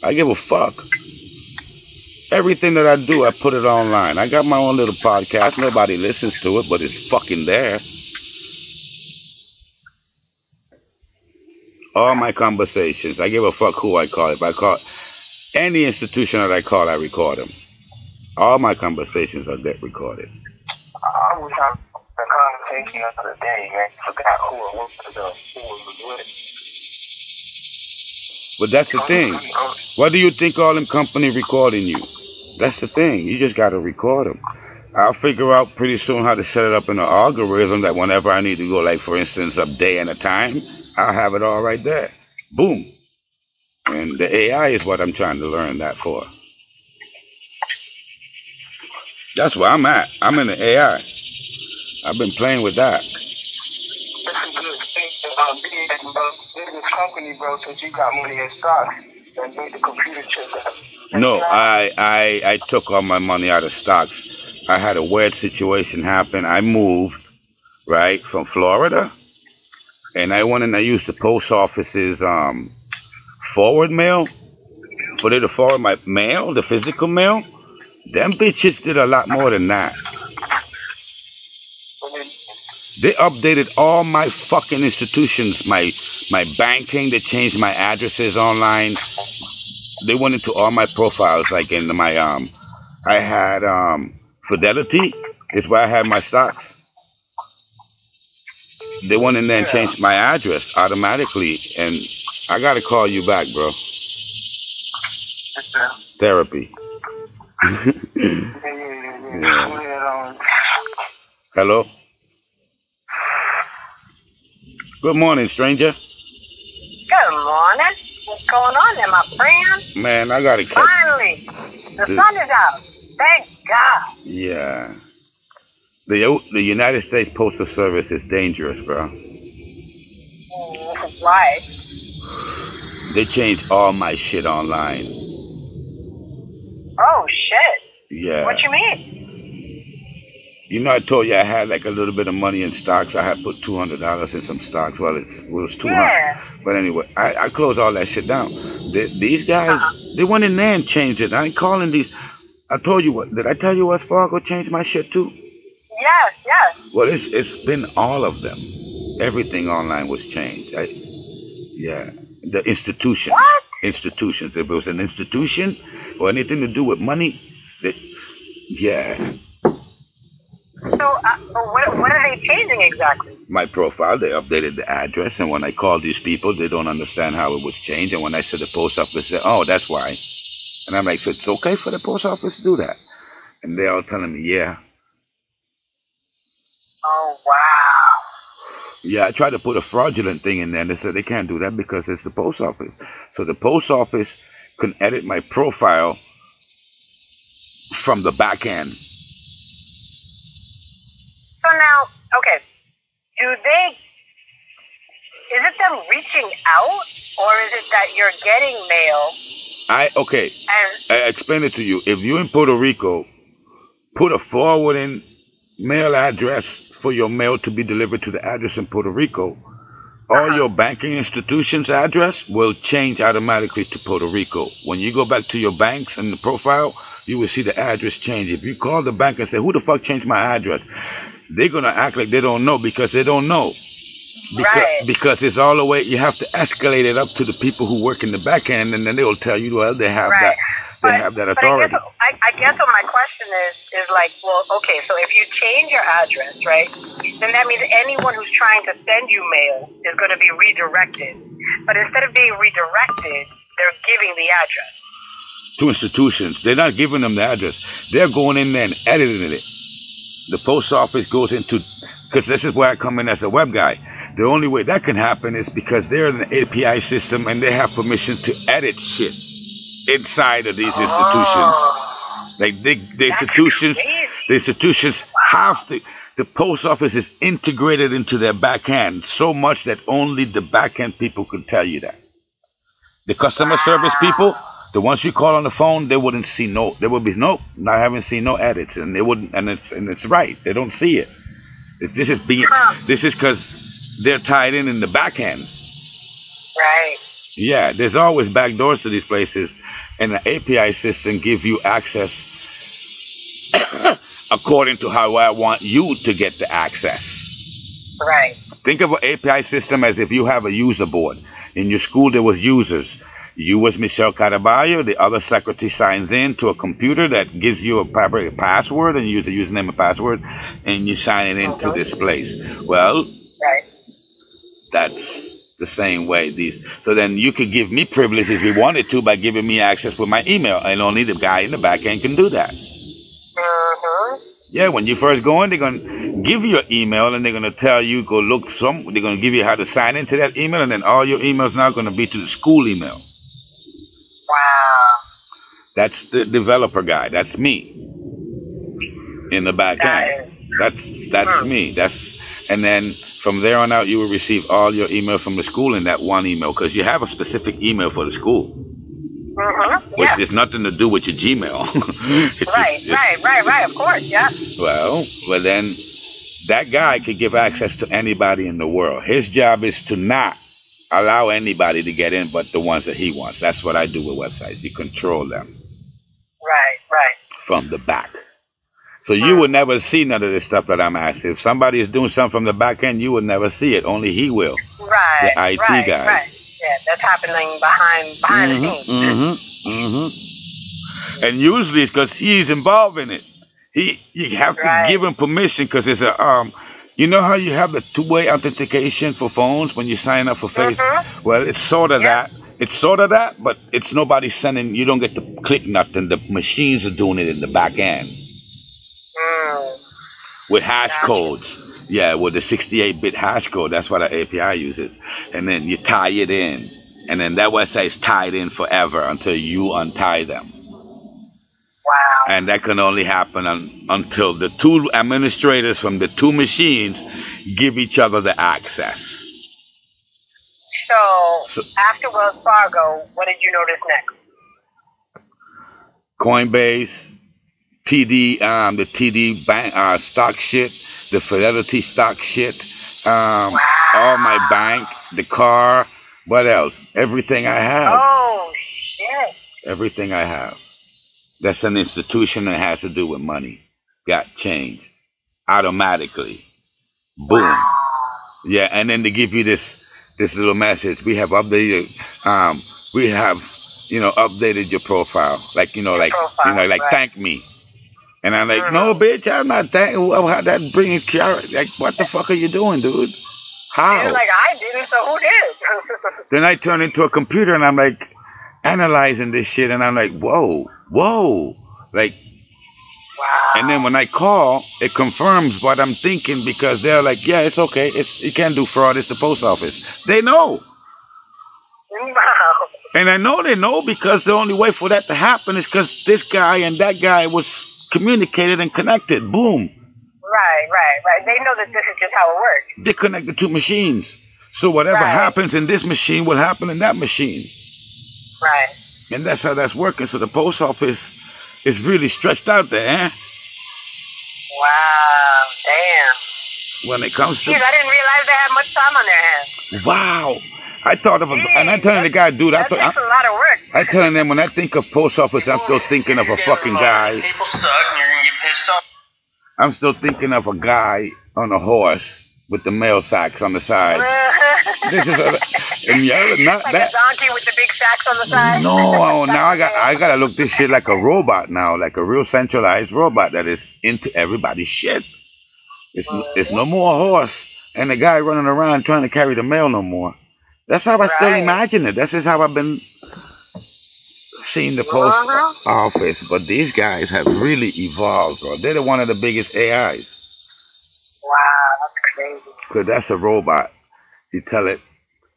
I give a fuck. Everything that I do, I put it online. I got my own little podcast. Nobody listens to it, but it's fucking there. All my conversations. I give a fuck who I call. If I call any institution that I call, I record them. All my conversations are get recorded. I was having a conversation the other day, man. I forgot who it was with. But that's the thing. What do you think all them company recording you? That's the thing. You just got to record them. I'll figure out pretty soon how to set it up in an algorithm that whenever I need to go, like, for instance, a day and a time, I'll have it all right there. Boom. And the AI is what I'm trying to learn that for. That's where I'm at. I'm in the AI. I've been playing with that. It's a good thing being this company, bro, since you got money in stocks and made the computer chip that. No, I took all my money out of stocks. I had a weird situation happen. I moved, right, from Florida, and I went and I used the post office's forward mail for them to forward my mail, the physical mail. Them bitches did a lot more than that. They updated all my fucking institutions, my banking. They changed my addresses online. They went into all my profiles, like in my I had Fidelity is where I had my stocks. They went in there and changed my address automatically, and I gotta call you back, bro. Therapy. Yeah. Hello. Good morning, stranger. Good morning. What's going on there, my friend? Man, I gotta catch. Finally, the sun is out. Thank God. Yeah. The United States Postal Service is dangerous, bro. Why? They changed all my shit online. Oh, shit. Yeah. What you mean? You know, I told you I had like a little bit of money in stocks. I had put $200 in some stocks. Well, it was 200. Yeah. But anyway, I closed all that shit down. These guys, they went in there and changed it. I ain't calling these. I told you what. Did I tell you Wells Fargo changed my shit too? Yes, yes. Well, it's been all of them. Everything online was changed. Yeah. The institutions. What? Institutions. If it was an institution or anything to do with money, yeah. So, what are they changing exactly? My profile, they updated the address, and when I call these people, they don't understand how it was changed. And when I said the post office, said, "Oh, that's why." And I'm like, "So it's okay for the post office to do that?" And they're all telling me, "Yeah." Oh, wow. Yeah, I tried to put a fraudulent thing in there, and they said they can't do that because it's the post office. So the post office can edit my profile from the back end. So now, okay, is it them reaching out, or is it that you're getting mail? I explain it to you. If you're in Puerto Rico, put a forwarding mail address for your mail to be delivered to the address in Puerto Rico. All your banking institutions' address will change automatically to Puerto Rico. When you go back to your banks and the profile, you will see the address change. If you call the bank and say, "Who the fuck changed my address?" they're going to act like they don't know because they don't know. Because it's all the way, you have to escalate it up to the people who work in the back end, and then they will tell you, well, they have that authority. But I guess what my question is like, well, okay, so if you change your address, right, then that means anyone who's trying to send you mail is going to be redirected. But instead of being redirected, they're giving the address. To institutions. They're not giving them the address. They're going in there and editing it. The post office goes into, because this is where I come in as a web guy. The only way that can happen is because they're in the API system and they have permission to edit shit inside of these institutions. Like the institutions have to, the post office is integrated into their back end so much that only the back end people can tell you that. The customer service people, the ones you call on the phone, they wouldn't see there would be I haven't seen no edits, and they wouldn't, and it's right. They don't see it. This is because they're tied in the back end. Right. Yeah, there's always back doors to these places, and the API system gives you access according to how I want you to get the access. Right. Think of an API system as if you have a user board. In your school, there was users. You was Michelle Caraballo. The other secretary signs in to a computer that gives you a password, and you use the username and password, and you sign it into this place. Well, Right. that's the same way so then you could give me privileges if you wanted to by giving me access with my email, and only the guy in the back end can do that. Yeah, when you first go in, they're going to give you an email, and they're going to tell you, they're going to give you how to sign into that email, and then all your emails now going to be to the school email. Wow. That's the developer guy. That's me in the back end. That's me. And then from there on out, you will receive all your email from the school in that one email, because you have a specific email for the school, which has nothing to do with your Gmail. Right. Of course, yeah. Well, then that guy could give access to anybody in the world. His job is to not allow anybody to get in but the ones that he wants. That's what I do with websites. You control them. Right. From the back. So you would never see none of this stuff that I'm asking. If somebody is doing something from the back end, you would never see it. Only he will. Right. The IT guys. Right. Yeah, that's happening behind the scenes. And usually it's because he's involved in it. You have to give him permission, because it's a you know how you have the two-way authentication for phones when you sign up for Facebook? Well, it's sort of that. It's sort of that, but it's nobody sending. You don't get to click nothing. The machines are doing it in the back end with hash codes. Yeah, with the 68-bit hash code. That's what the API uses. And then you tie it in, and then that website is tied in forever until you untie them. Wow. And that can only happen until the two administrators from the two machines give each other the access. So after Wells Fargo, what did you notice next? Coinbase, TD, the TD bank stock shit, the Fidelity stock shit, all my bank, the car, what else? Everything I have. Oh, shit. Everything I have. That's an institution that has to do with money. Got changed automatically. Boom. Wow. Yeah, and then they give you this little message. We have updated. Updated your profile. Thank me. And I'm like, no, bitch, I'm not thanking. That bringing clarity. Like, what the fuck are you doing, dude? How? It's like, I didn't, so who did? Then I turn into a computer, and I'm like analyzing this shit, and I'm like, whoa, like. Wow. And then when I call, it confirms what I'm thinking, because they're like, yeah, it's okay. You can't do fraud. It's the post office. They know. Wow. And I know they know, because the only way for that to happen is because this guy and that guy was communicated and connected. Boom. Right. They know that this is just how it works. They connect the two machines. So whatever happens in this machine will happen in that machine. Right. And that's how that's working. So the post office is really stretched out there, eh? Wow, damn. When it comes to... Jeez, I didn't realize they had much time on their hands. Wow. I thought of and I'm telling the guy, dude, that takes a lot of work. I telling them, when I think of post office, I'm still thinking of a fucking guy. People suck and you're going to get pissed off. I'm still thinking of a guy on a horse with the mail sacks on the side. This is not like that. A donkey with the big sacks on the side. No, now I gotta look this shit like a robot now, like a real centralized robot that is into everybody's shit. It's no more a horse and a guy running around trying to carry the mail no more. That's how I still imagine it. That's just how I've been seeing the post office. But these guys have really evolved, bro. They're one of the biggest AIs. Wow, that's crazy. Because that's a robot. You tell it,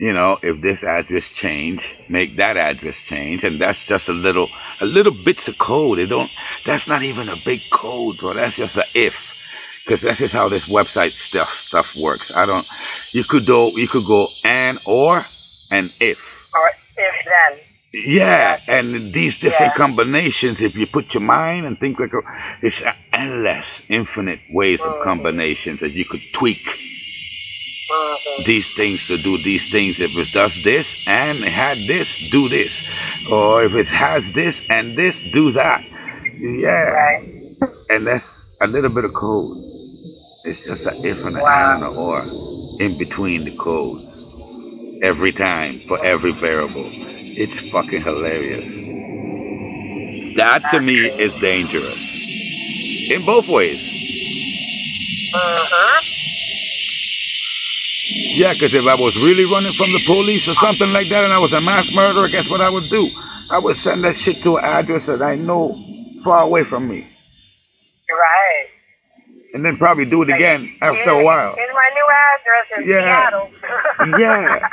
if this address change, make that address change, and that's just a little bits of code. That's not even a big code, bro. That's just a if. Because that's just how this website stuff works. You could go and, or, and if. Or if then. Yeah, and these different combinations, if you put your mind and think it's endless, infinite ways of combinations that you could tweak these things to do these things. If it does this and it had this, do this. Or if it has this and this, do that. Yeah. Right. And that's a little bit of code. It's just an if and an and and an or in between the codes. Every time for every variable. It's fucking hilarious. That to me is dangerous. In both ways. Yeah, because if I was really running from the police or something like that and I was a mass murderer, guess what I would do? I would send that shit to an address that I know far away from me. Right. And then probably do it again after a while. Here's my new address in Seattle. Yeah.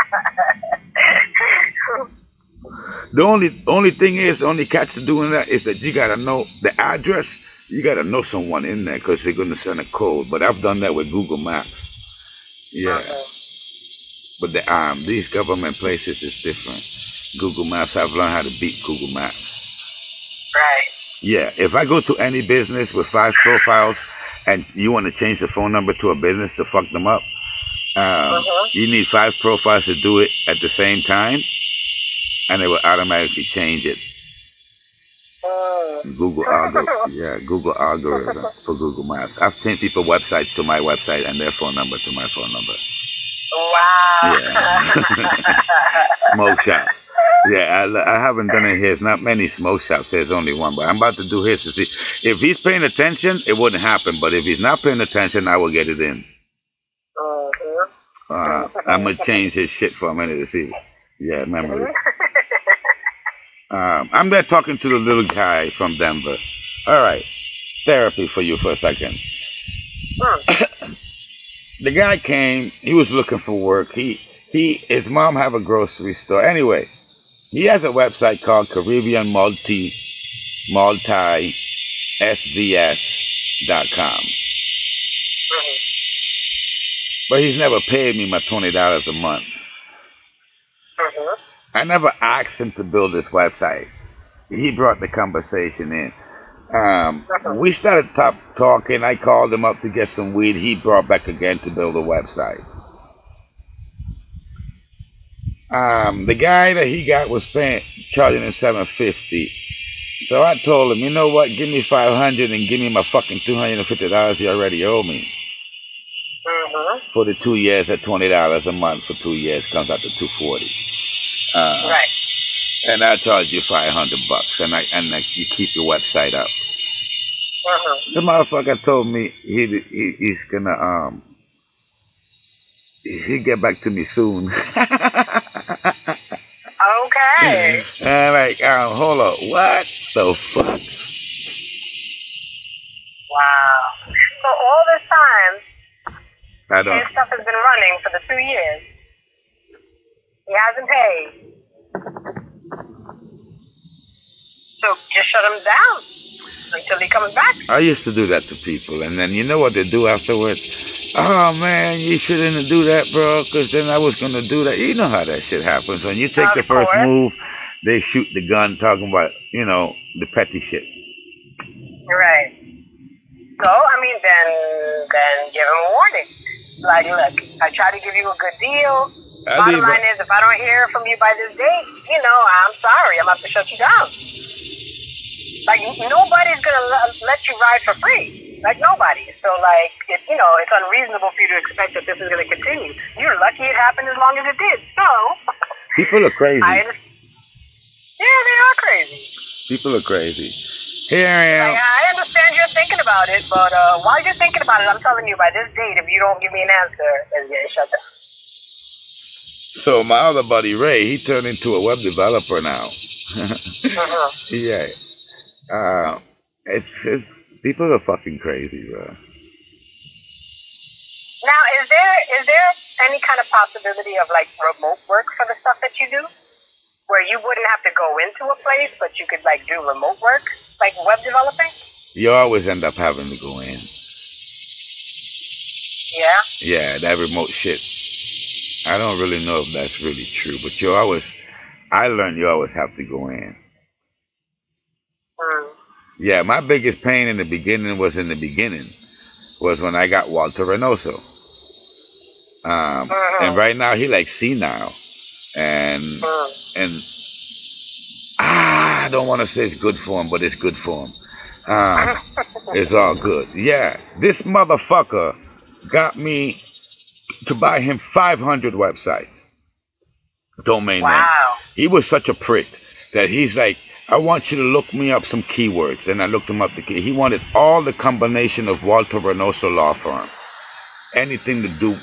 The only thing is, the only catch to doing that is that you gotta know the address. You gotta know someone in there because they're gonna send a code. But I've done that with Google Maps. Yeah. But these government places is different. Google Maps, I've learned how to beat Google Maps. Right. Yeah. If I go to any business with 5 profiles and you want to change the phone number to a business to fuck them up, you need 5 profiles to do it at the same time, and it will automatically change it. Google algorithm for Google Maps. I've changed people's websites to my website and their phone number to my phone number. Wow. Yeah. Smoke shops. Yeah, I haven't done it here. There's not many smoke shops. There's only one, but I'm about to do his to see. If he's paying attention, it wouldn't happen. But if he's not paying attention, I will get it in. I'm going to change his shit for a minute to see. Yeah, memory. I'm there talking to the little guy from Denver. All right. Therapy for you for a second. The guy came. He was looking for work. His mom have a grocery store. Anyway, he has a website called Caribbean SVS.com. But he's never paid me my $20 a month. I never asked him to build this website. He brought the conversation in. We started talking. I called him up to get some weed. He brought back again to build a website. The guy that he got was charging him $750. So I told him, you know what? Give me $500 and give me my fucking $250 you already owe me. For the 2 years at $20 a month for 2 years comes out to $240. Right. And I charge you $500, and you keep your website up. The motherfucker told me he's gonna he'll get back to me soon. Okay. And like, hold on, what the fuck? Wow. So all this time, I don't. his stuff has been running for the 2 years. He hasn't paid. So just shut him down until he comes back. I used to do that to people, and then you know what they do afterwards? Oh man, you shouldn't do that, bro, because then I was gonna do that. You know how that shit happens. When you take the first move, they shoot the gun, talking about, you know, the petty shit. Right. So I mean, then give him a warning. Like, look, I try to give you a good deal. Bottom line is, if I don't hear from you by this date, you know, I'm sorry, I'm gonna have to shut you down. Like, nobody's gonna let you ride for free. Like, nobody. So, like, you know, it's unreasonable for you to expect that this is gonna continue. You're lucky it happened as long as it did. So, people are crazy. Yeah, they are crazy. People are crazy. Here I am. Like, I understand you're thinking about it, but while you're thinking about it, I'm telling you, by this date, if you don't give me an answer, it's getting shut down. So my other buddy Ray, he turned into a web developer now. Yeah. It's people are fucking crazy, bro. Now, is there any kind of possibility of like remote work for the stuff that you do, where you wouldn't have to go into a place, but you could like do remote work, like web developing? You always end up having to go in. Yeah. Yeah, that remote shit. I don't really know if that's really true, but I learned you always have to go in. Yeah, my biggest pain in the beginning was when I got Walter Reynoso. And right now he like senile, and I don't want to say it's good for him, but it's good for him. It's all good. Yeah, this motherfucker got me to buy him 500 websites, domain name. He was such a prick that he's like, I want you to look me up some keywords. And I looked him up. He wanted all the combination of Walter Reynoso law firm. Anything to do,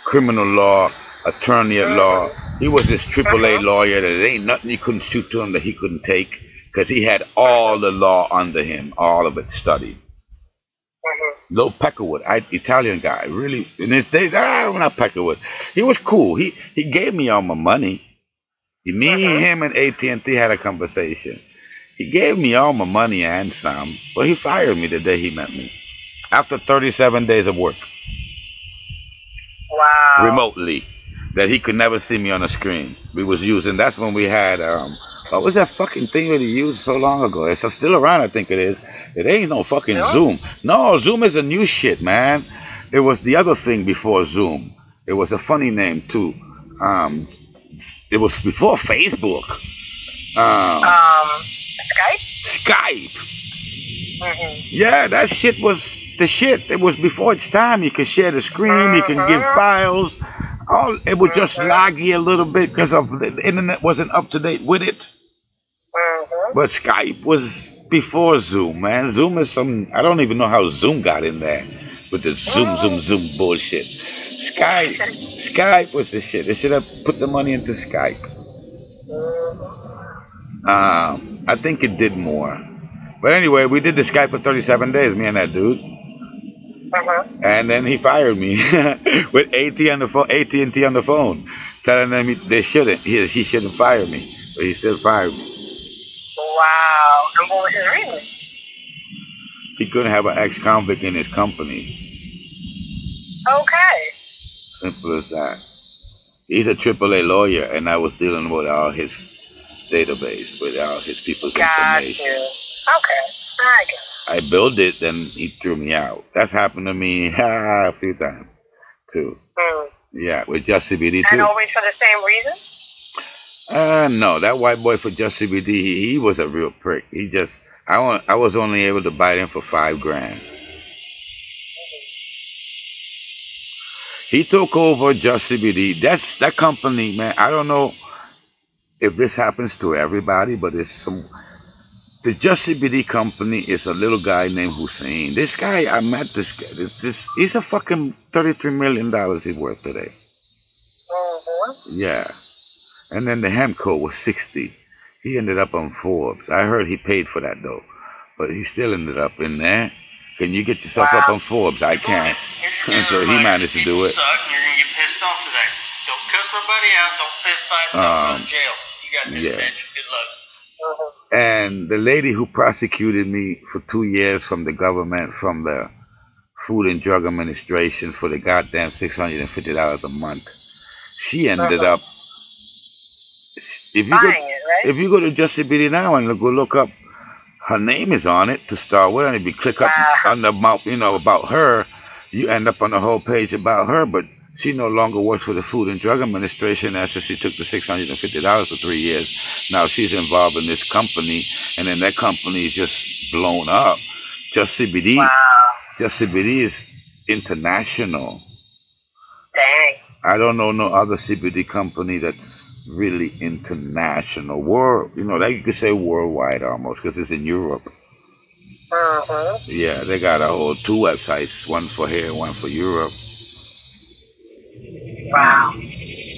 criminal law, attorney at law. He was this AAA lawyer that there ain't nothing you couldn't shoot to him that he couldn't take, because he had all the law under him, all of it studied. Lou Peckerwood, Italian guy, really, in his days, not Peckerwood. He was cool. He gave me all my money. Him and AT&T had a conversation. He gave me all my money and some, but he fired me the day he met me. After 37 days of work. Wow. Remotely. That he could never see me on the screen. We was using, that's when we had, what was that fucking thing that he used so long ago? It's still around, I think it is. It ain't no fucking Zoom. No, Zoom is a new shit, man. It was the other thing before Zoom. It was a funny name, too. It was before Facebook. Skype. Yeah, that shit was the shit. It was before its time. You could share the screen. You can give files. It was just laggy a little bit because of the internet wasn't up to date with it. But Skype was before Zoom, man. Zoom is I don't even know how Zoom got in there with the Zoom bullshit. Skype was the shit. They should have put the money into Skype. I think it did more. But anyway, we did the Skype for 37 days, me and that dude. And then he fired me with AT&T on the phone, telling them he shouldn't fire me, but he still fired me. Wow. And what was his reason? He couldn't have an ex-convict in his company. Okay. Simple as that. He's a AAA lawyer, and I was dealing with all his database, with all his people's information. Okay. I get it. I built it, then he threw me out. That's happened to me a few times, too. Yeah, with Just CBD, too. And always for the same reason? No, that white boy for Just CBD, he was a real prick. I was only able to buy them for $5,000. He took over Just CBD. That company, man. I don't know if this happens to everybody, but the Just CBD company is a little guy named Hussein. This guy, I met this guy. He's a fucking $33 million he's worth today. Yeah. And then the Hemco was 60. He ended up on Forbes. I heard he paid for that though, but he still ended up in there. Can you get yourself up on Forbes? I can't. And so he managed to do it. Suck and you're gonna get pissed off today. Don't cuss nobody out. Don't fist fight. Don't go to jail. You got this, bitch. Good luck. And the lady who prosecuted me for 2 years from the government, from the Food and Drug Administration for the goddamn $650 a month, she ended up. If you go to Just CBD now and go look up, her name is on it to start with, and if you click up on the about her, you end up on the whole page about her. But she no longer works for the Food and Drug Administration after she took the $650 for 3 years. Now she's involved in this company, and then that company is just blown up. Just CBD. Just CBD is international. Dang. I don't know no other CBD company that's really international. World, that you could say worldwide almost, because it's in Europe. Yeah, they got a whole 2 websites, one for here, one for Europe. Wow.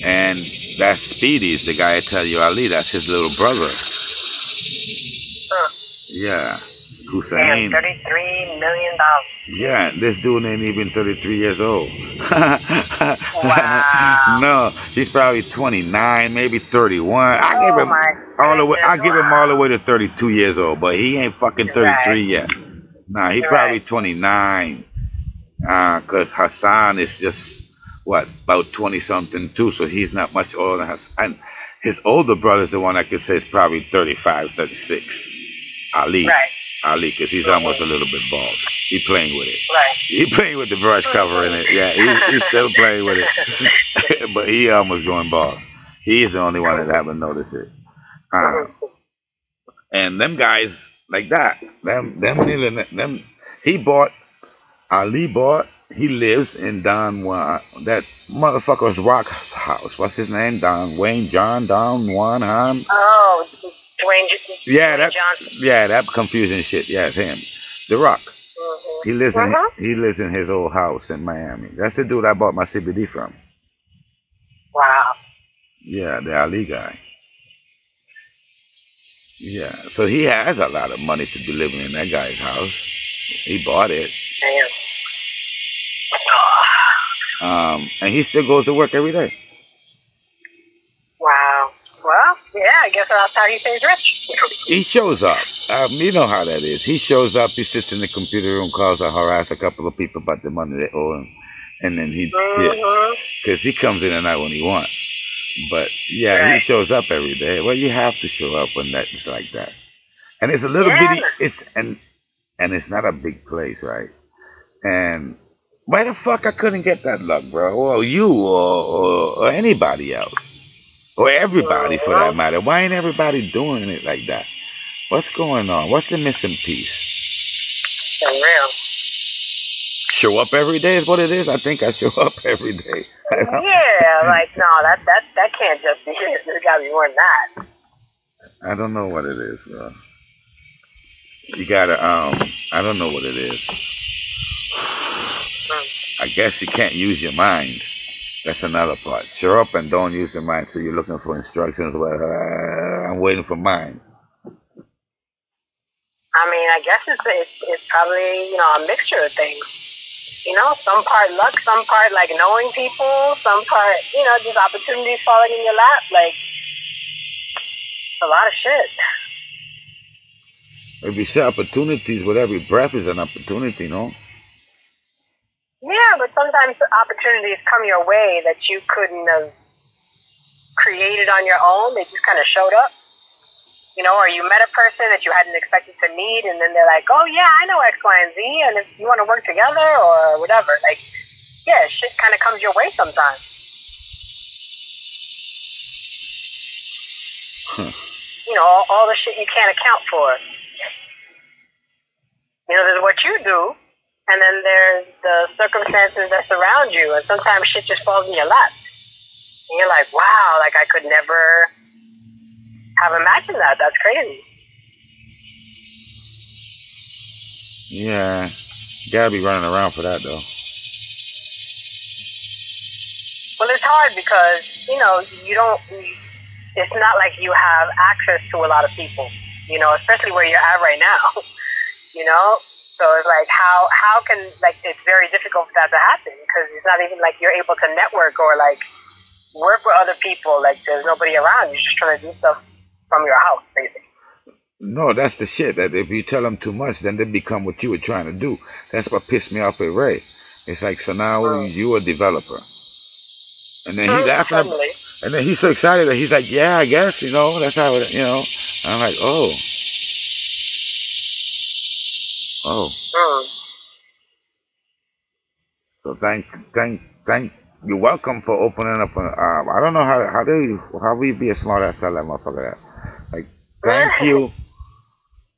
And that's Speedy's, the guy I tell you, Ali, that's his little brother. Yeah. Hussein. $33 million. Yeah, this dude ain't even 33 years old. Wow. No, he's probably 29, maybe 31. I give him all the way to 32 years old, but he ain't fucking 33 yet. Nah, he probably 29. Cause Hassan is just about 20-something too, so he's not much older than Hassan. And his older brother's the one I could say is probably 35, 36. Ali. Right. Ali, because he's almost a little bit bald. He playing with it. Right. He playing with the brush covering it. Yeah, he's still playing with it. But he almost going bald. He's the only one that haven't noticed it. And them guys like that, Ali bought, he lives in Don Juan, that motherfucker's Rock's house. What's his name? Don Juan Han. Oh, Dwayne Johnson. Yeah, that confusing shit. Yeah, it's him. The Rock. Mm-hmm. He lives in his old house in Miami. That's the dude I bought my CBD from. Wow. Yeah, the Ali guy. Yeah, so he has a lot of money to be living in that guy's house. He bought it. Damn. And he still goes to work every day. Wow. Well, yeah, I guess that's how he stays rich. He shows up. You know how that is. He shows up, he sits in the computer room, calls or harass a couple of people about the money they owe him, and then he dips. Because he comes in and out when he wants. But, yeah, right. He shows up every day. Well, you have to show up when that's like that. And it's a little bitty, and it's not a big place, right? And why the fuck I couldn't get that luck, bro? Or you or anybody else. Or everybody, for that matter. Why ain't everybody doing it like that? What's going on? What's the missing piece? For real. Show up every day is what it is. I think I show up every day. Yeah, like no, that can't just be it. There's gotta be more than that. I don't know what it is, bro. You gotta I don't know what it is. I guess you can't use your mind. That's another part. Show up and don't use your mind. So you're looking for instructions. Well, I'm waiting for mine. I mean, I guess it's probably a mixture of things. Some part luck, some part like knowing people, some part just opportunities falling in your lap. Like a lot of shit. If you say opportunities, with every breath is an opportunity, no? Yeah, but sometimes opportunities come your way that you couldn't have created on your own. They just kind of showed up. Or you met a person that you hadn't expected to meet, and then they're like, oh, yeah, I know X, Y, and Z, and if you want to work together or whatever. Like, yeah, shit kind of comes your way sometimes. All the shit you can't account for. There's what you do, and then there's the circumstances that surround you, and sometimes shit just falls in your lap. And you're like, wow, like I could never have imagined that. That's crazy. Yeah, you gotta be running around for that, though. Well, it's hard because, you don't, it's not like you have access to a lot of people, especially where you're at right now. So it's like, how can, like, it's very difficult for that to happen because it's not even like you're able to network or, like, work with other people. Like, there's nobody around. You're just trying to do stuff from your house, basically. No, that's the shit. That if you tell them too much, then they become what you were trying to do. That's what pissed me off with Ray. It's like, so now you're a developer. And then he's after him, and then he's so excited that he's like, yeah, I guess, that's how it, I'm like, oh. So thank you're welcome for opening up. I don't know how will you be a smart ass fella, motherfucker? Like,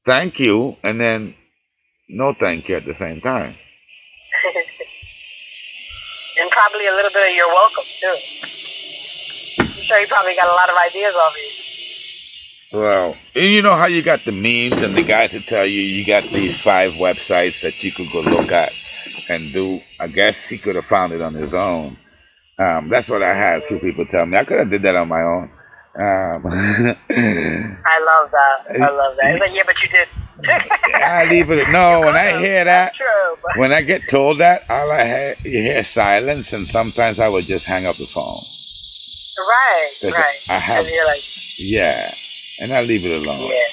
thank you, and then no thank you at the same time. And probably a little bit of you're welcome too. I'm sure you probably got a lot of ideas already. Well, and you know how you got the memes and the guys that tell you got these 5 websites that you could go look at and do. I guess he could have found it on his own. That's what I had a few people tell me. I could have did that on my own. I love that. It's like, yeah, but you did. I leave it. No, when I hear that, true, when I get told that, you hear silence, and sometimes I would just hang up the phone. Right. I have, yeah, and I leave it alone. Yeah.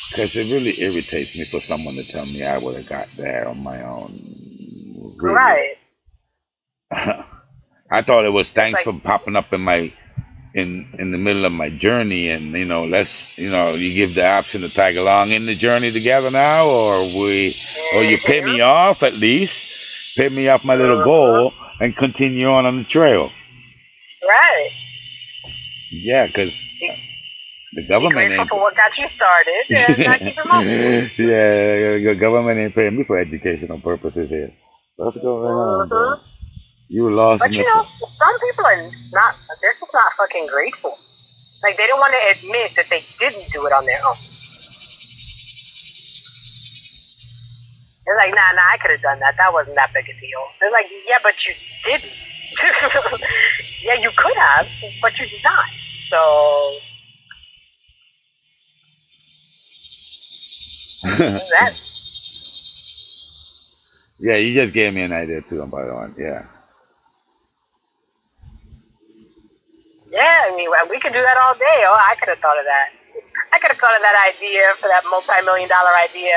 Because it really irritates me for someone to tell me I would have got there on my own. Really. Right. I thought it was thanks for popping up in my in the middle of my journey, and you give the option to tag along in the journey together now, or you pay me off, at least pay me off my little goal and continue on the trail. Right. Yeah, because the government ain't for what got you started, and not keep it moving. Yeah, the government ain't paying me for educational purposes here. What's going on, bro? You lost. But some people are not. They're just not fucking grateful. Like, they don't want to admit that they didn't do it on their own. They're like, nah, I could have done that. That wasn't that big a deal. They're like, yeah, but you didn't. Yeah, you could have, but you did not. So that. Yeah, you just gave me an idea too, by the way. Yeah. Yeah, I mean, we could do that all day. Oh, I could have thought of that. I could have thought of that idea for that multi-million-dollar idea.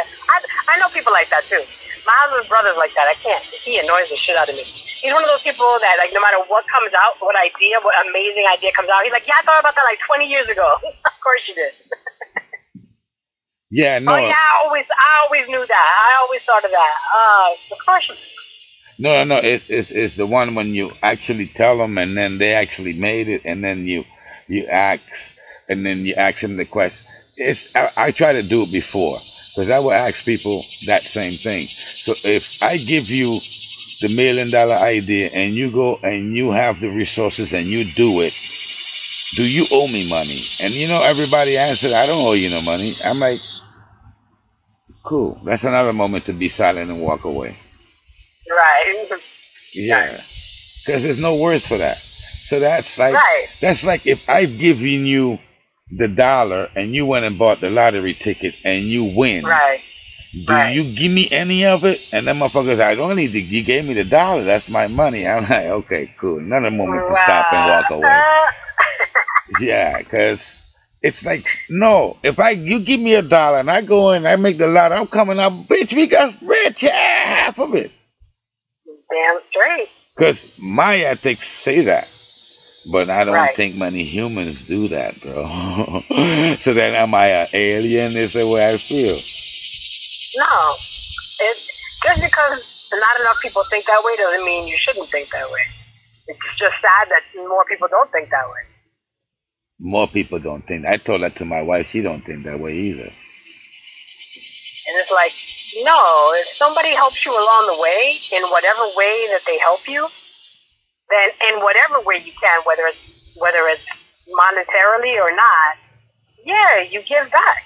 I know people like that too. My husband's brother's like that. I can't. He annoys the shit out of me. He's one of those people that, like, no matter what comes out, what amazing idea comes out, he's like, yeah, I thought about that like 20 years ago. Of course you did. Yeah, no. Oh yeah, I always knew that. I always thought of that. Of course you did. No. It's the one when you actually tell them, and then they actually made it, and then you ask, and then you ask them the question. I try to do it before, because I will ask people that same thing. So if I give you the $1 million idea, and you go and you have the resources and you do it, do you owe me money? And everybody answered, I don't owe you no money. I'm like, cool. That's another moment to be silent and walk away. Right. Yeah. Because there's no words for that. So that's like, right. That's like if I've given you the $1 and you went and bought the lottery ticket and you win. Right. Do you give me any of it? And then motherfuckers, I don't need you gave me the $1. That's my money. I'm like, okay, cool. Another moment to stop and walk away. Yeah, because it's like, no, if you give me $1 and I go in, I make the lot, I'm coming out, bitch, we got rich, yeah, half of it. Damn straight. Because my ethics say that. But I don't think many humans do that, bro. So then am I an alien? Is the way I feel. No. Just because not enough people think that way doesn't mean you shouldn't think that way. It's just sad that more people don't think that way. More people don't think. I told that to my wife. She don't think that way either. And it's like, no, if somebody helps you along the way, in whatever way that they help you, then in whatever way you can, whether it's monetarily or not, yeah, you give back.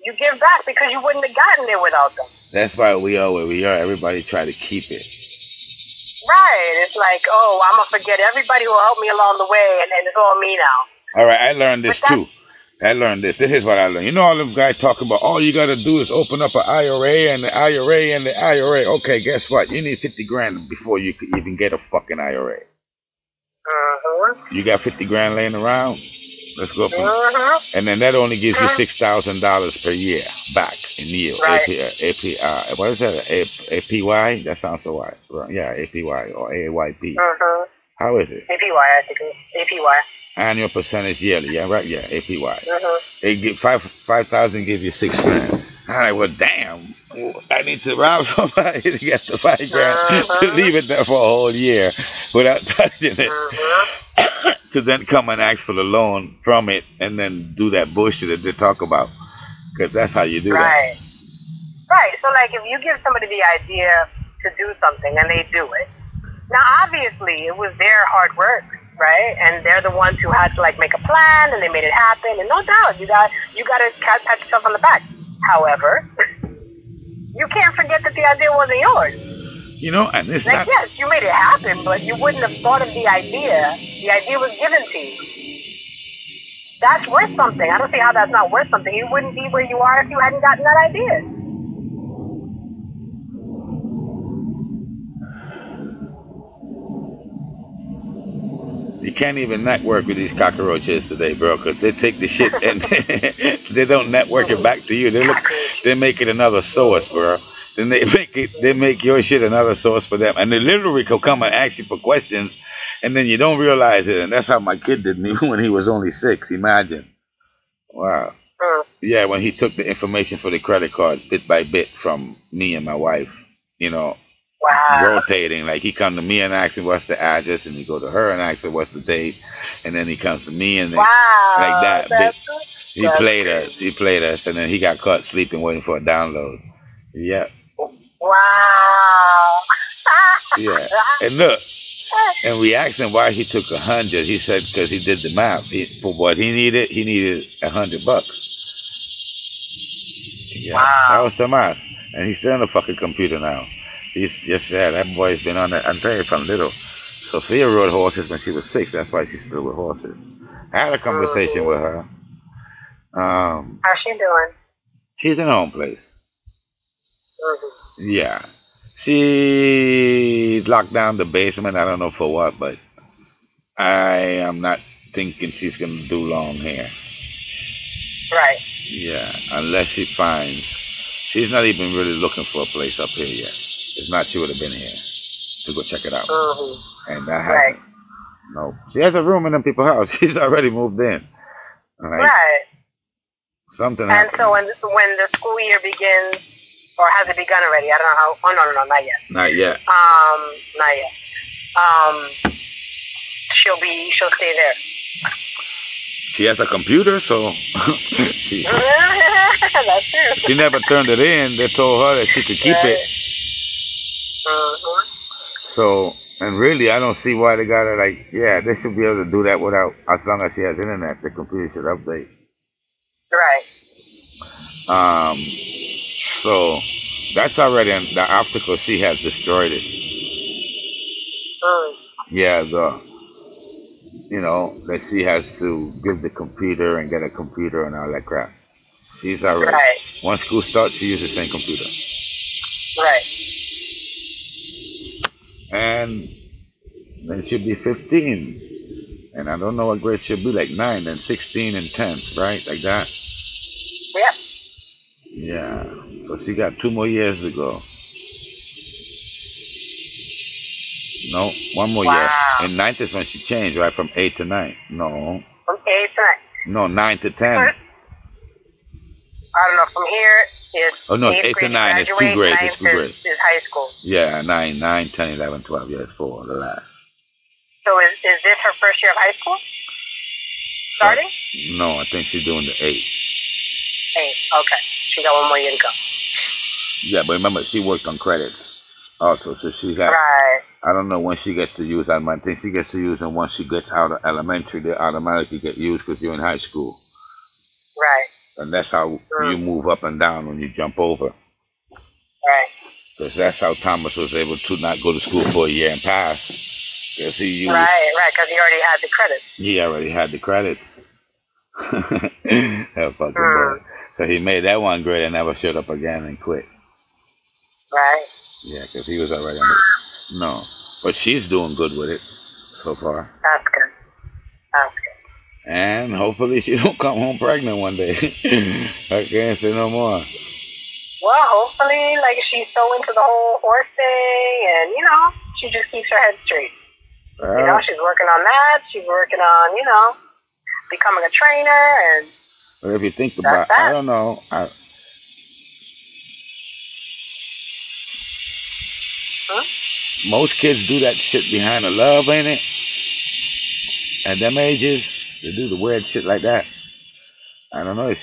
You give back because you wouldn't have gotten there without them. That's why we are where we are. Everybody try to keep it. Right. It's like, oh, I'm going to forget everybody who helped me along the way, and it's all me now. All right, I learned this too. I learned this. This is what I learned. You know, all them guys talk about, all you got to do is open up an IRA and the IRA and the IRA. Okay, guess what? You need 50 grand before you could even get a fucking IRA. You got 50 grand laying around? Let's go. And then that only gives you $6,000 per year back in yield. Right. What is that? APY? That sounds so right. Yeah, APY or AYP. How is it? APY, I think it's APY. Annual percentage yearly, yeah, right, yeah, APY. They give 5,000, give you 6 grand. I'm like, well, damn, I need to rob somebody to get the 5 grand to leave it there for a whole year without touching it. To then come and ask for the loan from it and then do that bullshit that they talk about, because that's how you do that. Right. So, like, if you give somebody the idea to do something and they do it, now obviously it was their hard work. Right, and they're the ones who had to like make a plan, and they made it happen. And no doubt, you got to pat yourself on the back. However, you can't forget that the idea wasn't yours. And it's like, not. Yes, you made it happen, but you wouldn't have thought of the idea. The idea was given to you. That's worth something. I don't see how that's not worth something. You wouldn't be where you are if you hadn't gotten that idea. You can't even network with these cockroaches today, bro, because they take the shit and they don't network it back to you. They make it another source, bro. then they make your shit another source for them, and they literally could come and ask you for questions, and then you don't realize it. And that's how my kid did me when he was only 6. Imagine. Wow. Yeah, when he took the information for the credit card bit by bit from me and my wife, you know, rotating. Like he come to me and ask me what's the address, and he go to her and ask her what's the date, and then he comes to me and then, like that. He played us, and then he got caught sleeping waiting for a download. Yeah. Wow. Yeah. And look, and we asked him why he took 100. He said because he did the math. For what he needed $100. Yeah, that was the math. And he's still on the fucking computer now. He's just sad. That boy's been on that. I'm telling you from little. Sophia rode horses when she was 6. That's why she's still with horses. I had a conversation with her. How's she doing? She's in her own place. Yeah. She locked down the basement. I don't know for what, but I am not thinking she's going to do long hair. Right. Yeah, unless she finds. She's not even really looking for a place up here yet. If not, she would have been here to go check it out. And that happened. No. She has a room in them people's house. She's already moved in. Right. Something and happened. So when the school year begins, or has it begun already? I don't know how. Oh, no, not yet. Not yet. Not yet. She'll stay there. She has a computer, so she, that's true. She never turned it in. They told her that she could keep it. So, and really, I don't see why they got her. Like, yeah, they should be able to do that without, as long as she has internet. The computer should update. Right. So that's already the obstacle. She has destroyed it. Yeah, that she has to give the computer and get a computer and all that crap. She's already. Right. Once school starts, she uses the same computer. Right. And then she'll be 15. And I don't know what grade she'll be, like 9, then 16 and 10, right? Like that? Yep. Yeah. So she got 2 more years to go. No, 1 more year. And 9th is when she changed, right? From 8 to 9. No. From 8 to 9. No, 9 to 10. I don't know. From here, it's. Oh, no, it's 8 to 9. It's 2 grades. It's 2 grades. Is high school. Yeah, 9, 10, 11, 12. Yeah, it's 4, the last. So is this her first year of high school? Starting? No, I think she's doing the 8. 8, okay. She got 1 more year to go. Yeah, but remember, she worked on credits also, so she got. Right. I don't know when she gets to use them. I think she gets to use them once she gets out of elementary. They automatically get used because you're in high school. Right. And that's how you move up and down when you jump over. Right. Because that's how Thomas was able to not go to school for a year and pass. Because he used. Right, because he already had the credits. He already had the credits. That fucking boy. So he made that 1 grade and never showed up again and quit. Right. Yeah, because he was already on it. No. But she's doing good with it so far. That's good. That's good. And hopefully she don't come home pregnant one day. I can't say no more. Well, hopefully, like, she's so into the whole horse thing, and, she just keeps her head straight. She's working on that. She's working on, becoming a trainer, and... But if you think about it, I don't know. Most kids do that shit behind the love, ain't it? At them ages, they do the weird shit like that. I don't know if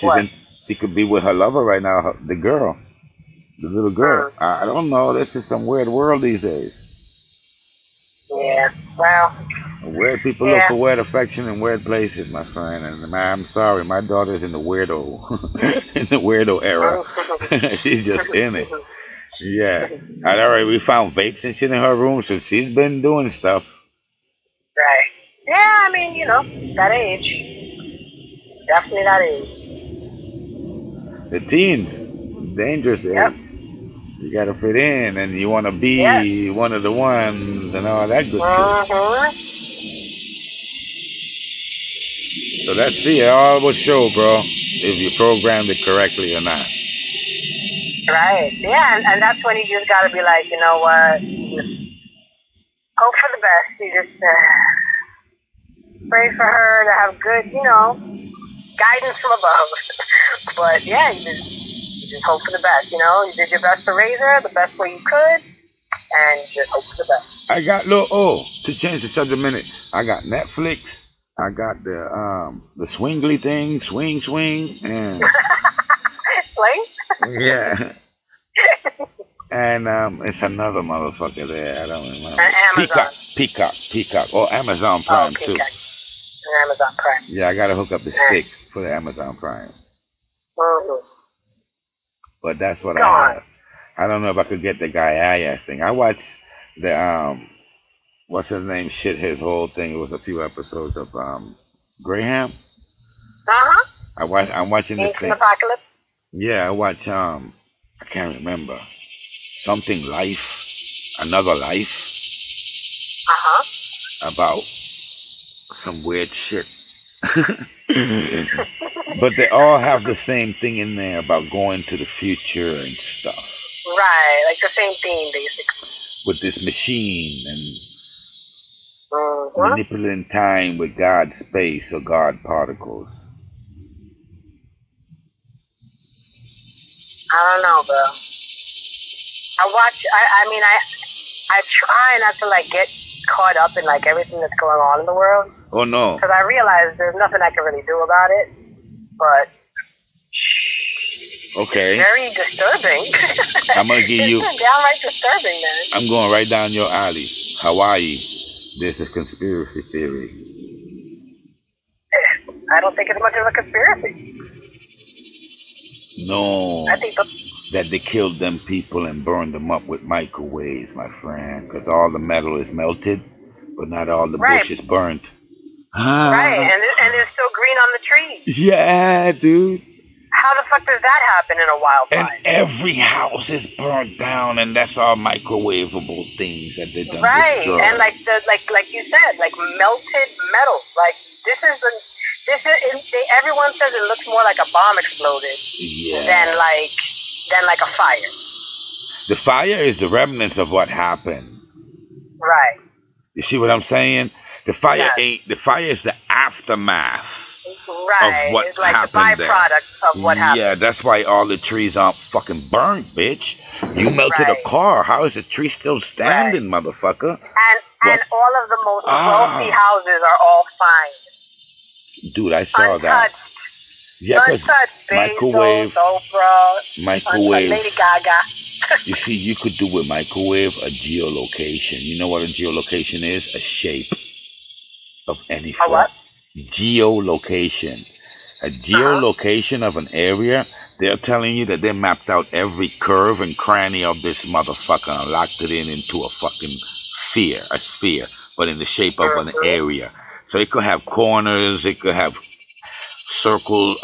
she could be with her lover right now, the girl, the little girl. I don't know. This is some weird world these days. Yeah, well. Weird people look for weird affection in weird places, my friend. And I'm sorry, my daughter's in the weirdo era. She's just in it. Yeah. Alright, we found vapes and shit in her room, so she's been doing stuff. Right. Yeah, I mean, that age. Definitely that age. The teens. Dangerous age. You gotta fit in, and you wanna be one of the ones, and all that good shit. So let's see, it all will show, bro, if you programmed it correctly or not. Right. Yeah, and that's when you just gotta be like, you know what? You just hope for the best. You just pray for her to have good, guidance from above. But yeah, you just hope for the best. You did your best to raise her the best way you could, and you just hope for the best. I got to change the subject a minute. I got Netflix. I got the swingly thing, swing, and Swing? yeah. And it's another motherfucker there. I don't remember. Amazon. Peacock, or Amazon Prime too. Amazon Prime. Yeah, I gotta hook up the stick for the Amazon Prime. Mm-hmm. But that's what I have. I don't know if I could get the Gaia thing. I watched the what's his name? Shit, his whole thing. It was a few episodes of Graham. I'm watching this thing. Apocalypse. Yeah, I watch I can't remember. Something Life, Another Life. About some weird shit. But they all have the same thing in there about going to the future and stuff. Right, like the same theme, basically. With this machine and manipulating time with God space or God particles. I don't know, bro. I try not to get caught up in everything that's going on in the world. Oh no. Because I realize there's nothing I can really do about it. But okay. It's very disturbing. I'm gonna give you. It's downright disturbing, man. I'm going right down your alley. Hawaii. This is conspiracy theory. I don't think it's much of a conspiracy. No. I think that they killed them people and burned them up with microwaves, my friend, because all the metal is melted, but not all the bush is burnt. Right, and it's still green on the trees. Yeah, dude. How the fuck does that happen in a wildfire? And every house is burnt down, and that's all microwavable things that they done right, destroy. And like you said, melted metal. Everyone says it looks more like a bomb exploded than like a fire. The fire is the remnants of what happened. Right. You see what I'm saying? The fire the fire is the aftermath. Right. Of what it's like happened the byproduct of what happened. Yeah, that's why all the trees aren't fucking burned, bitch. You melted a car. How is the tree still standing, motherfucker? And all of the most wealthy houses are all fine. Dude, I saw untouched. That. Yeah, because microwave, Lady Gaga. You see, you could do with microwave a geolocation. You know what a geolocation is? A shape of any form. A what? Geolocation. A geolocation of an area. They're telling you that they mapped out every curve and cranny of this motherfucker and locked it into a fucking sphere, but in the shape of an area. So it could have corners, it could have circle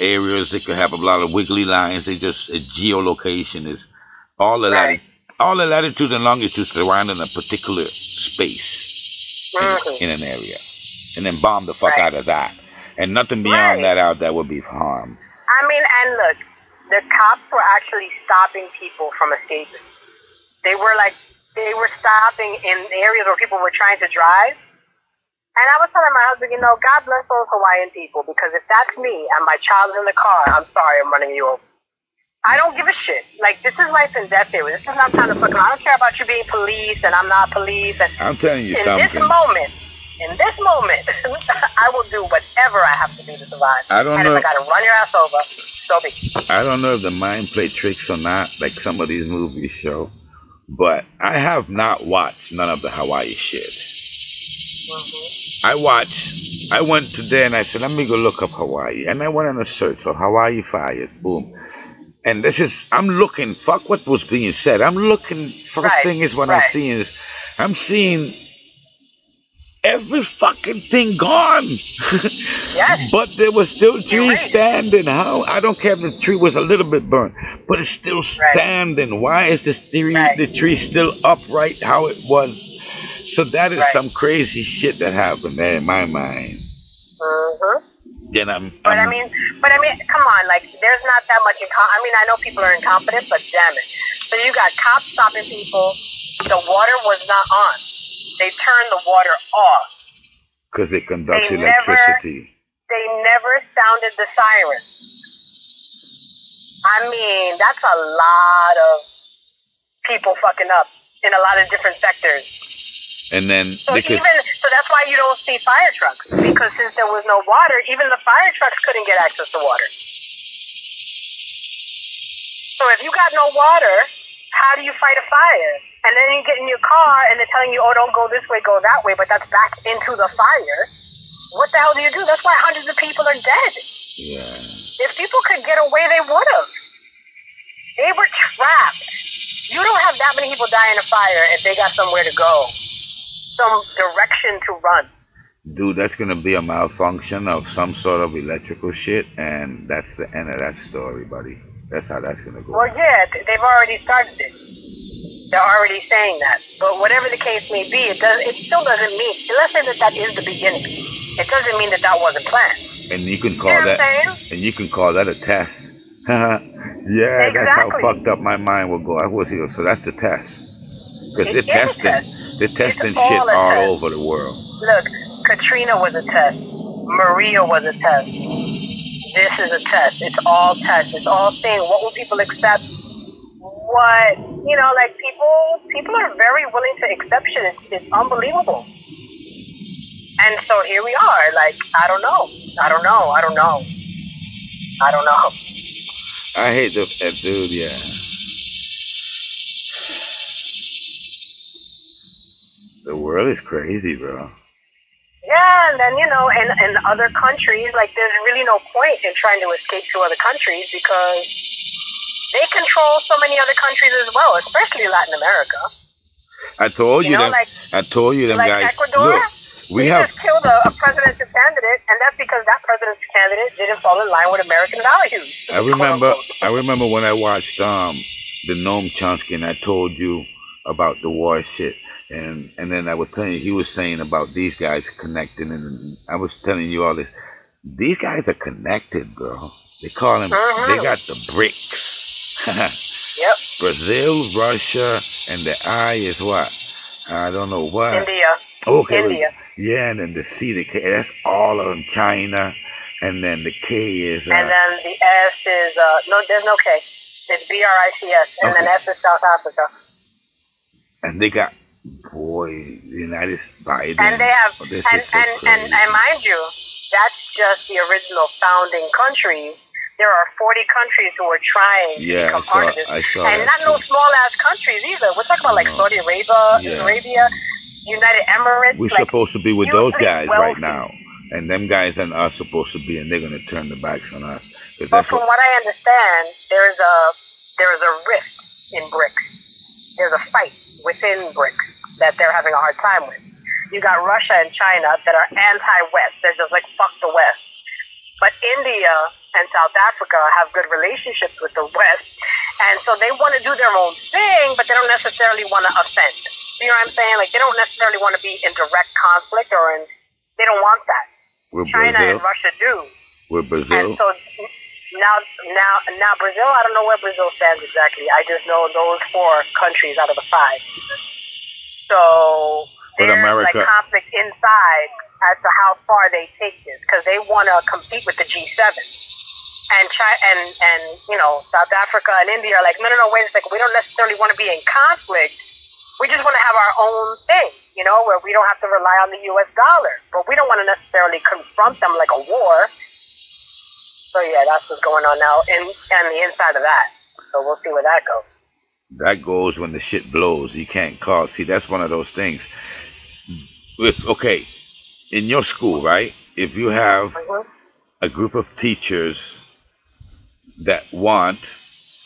areas, it could have a lot of wiggly lines. A geolocation is all the latitudes and longitudes surrounding a particular space in an area, and then bomb the fuck out of that, and nothing beyond that would be harm. I mean, and look, the cops were actually stopping people from escaping. They were stopping in areas where people were trying to drive. And I was telling my husband, God bless those Hawaiian people, because if that's me and my child's in the car, I'm sorry, I'm running you over. I don't give a shit. This is life and death here. This is not time to fucking. I don't care about you being police and I'm not police. And I'm telling you something. In this moment, I will do whatever I have to do to survive. I don't know. If I gotta run your ass over, so be it. I don't know if the mind play tricks or not, like some of these movies show, but I have not watched none of the Hawaii shit. I went today and I said, let me go look up Hawaii. And I went on a search for Hawaii fires. Boom. And I'm looking, fuck what was being said. I'm looking, first thing is what I'm seeing every fucking thing gone. Yes. But there was still trees standing. How? I don't care if the tree was a little bit burnt, but it's still standing. Why is the tree still upright how it was? So that is some crazy shit that happened there in my mind. Then But I mean, come on, like there's not that much. I mean, I know people are incompetent, but damn it. So you got cops stopping people. The water was not on. They turned the water off because it conducts electricity. They never sounded the siren. I mean, that's a lot of people fucking up in a lot of different sectors. And then so that's why you don't see fire trucks, because since there was no water, even the fire trucks couldn't get access to water. So if you got no water, how do you fight a fire? And then you get in your car and they're telling you, oh, don't go this way, go that way, but that's back into the fire. What the hell do you do? That's why hundreds of people are dead. Yeah. If people could get away, they would have. They were trapped. You don't have that many people die in a fire if they got somewhere to go. Some direction to run. Dude, that's gonna be a malfunction of some sort of electrical shit, and that's the end of that story, buddy. That's how that's gonna go. Well, yeah, they've already started it. They're already saying that. But whatever the case may be, it still doesn't mean. Let's say that is the beginning. It doesn't mean that wasn't planned. And you can call that a test. Yeah, exactly. That's how fucked up my mind will go. So that's the test, because they're testing shit all over the world. Look, Katrina was a test. Maria was a test. This is a test. It's all tests. It's all saying what will people accept. What, like people are very willing to accept shit. It's unbelievable. And so here we are. Like, I don't know. I hate that dude, yeah. The world is crazy, bro. Yeah, and then, in other countries, like, there's really no point in trying to escape to other countries because they control so many other countries as well, especially Latin America. I told you them like guys. Ecuador, look, we have just killed a presidential candidate, and that's because that presidential candidate didn't fall in line with American values. I remember when I watched the Noam Chomsky, and I told you about the war shit. And then I was telling you, he was saying about these guys connecting, and I was telling you all this. These guys are connected, bro. They call them, they got the BRICS. Yep. Brazil, Russia, and the I is what? I don't know what. India. Okay. India. Yeah, and then the C, the K, that's all of them. China, and then the K is... and then the S is... no, there's no K. It's BRICS, and then S is South Africa. And they got... Boy, the United States, Biden. And they have, and mind you, that's just the original founding countries. There are 40 countries who are trying to become part of this. And not no small ass countries either. We're talking about like Saudi Arabia, United Emirates. We're supposed to be with those guys right now. And them guys are supposed to be, and they're going to turn their backs on us. But from what I understand, there is a rift in BRICS. There's a fight within BRICS that they're having a hard time with. You got Russia and China that are anti-West. They're just like, fuck the West. But India and South Africa have good relationships with the West. And so they want to do their own thing, but they don't necessarily want to offend. You know what I'm saying? Like, they don't necessarily want to be in direct conflict they don't want that. China and Russia do. With Brazil. And so now Brazil, I don't know where Brazil stands exactly. I just know those 4 countries out of the 5. So there's like conflict inside as to how far they take this, because they want to compete with the G7. And South Africa and India are like, no, wait a second. We don't necessarily want to be in conflict. We just want to have our own thing, where we don't have to rely on the U.S. dollar. But we don't want to necessarily confront them like a war. So yeah, that's what's going on now and the inside of that. So we'll see where that goes. That goes when the shit blows. You can't call. See, that's one of those things. Okay, in your school, right? If you have a group of teachers that want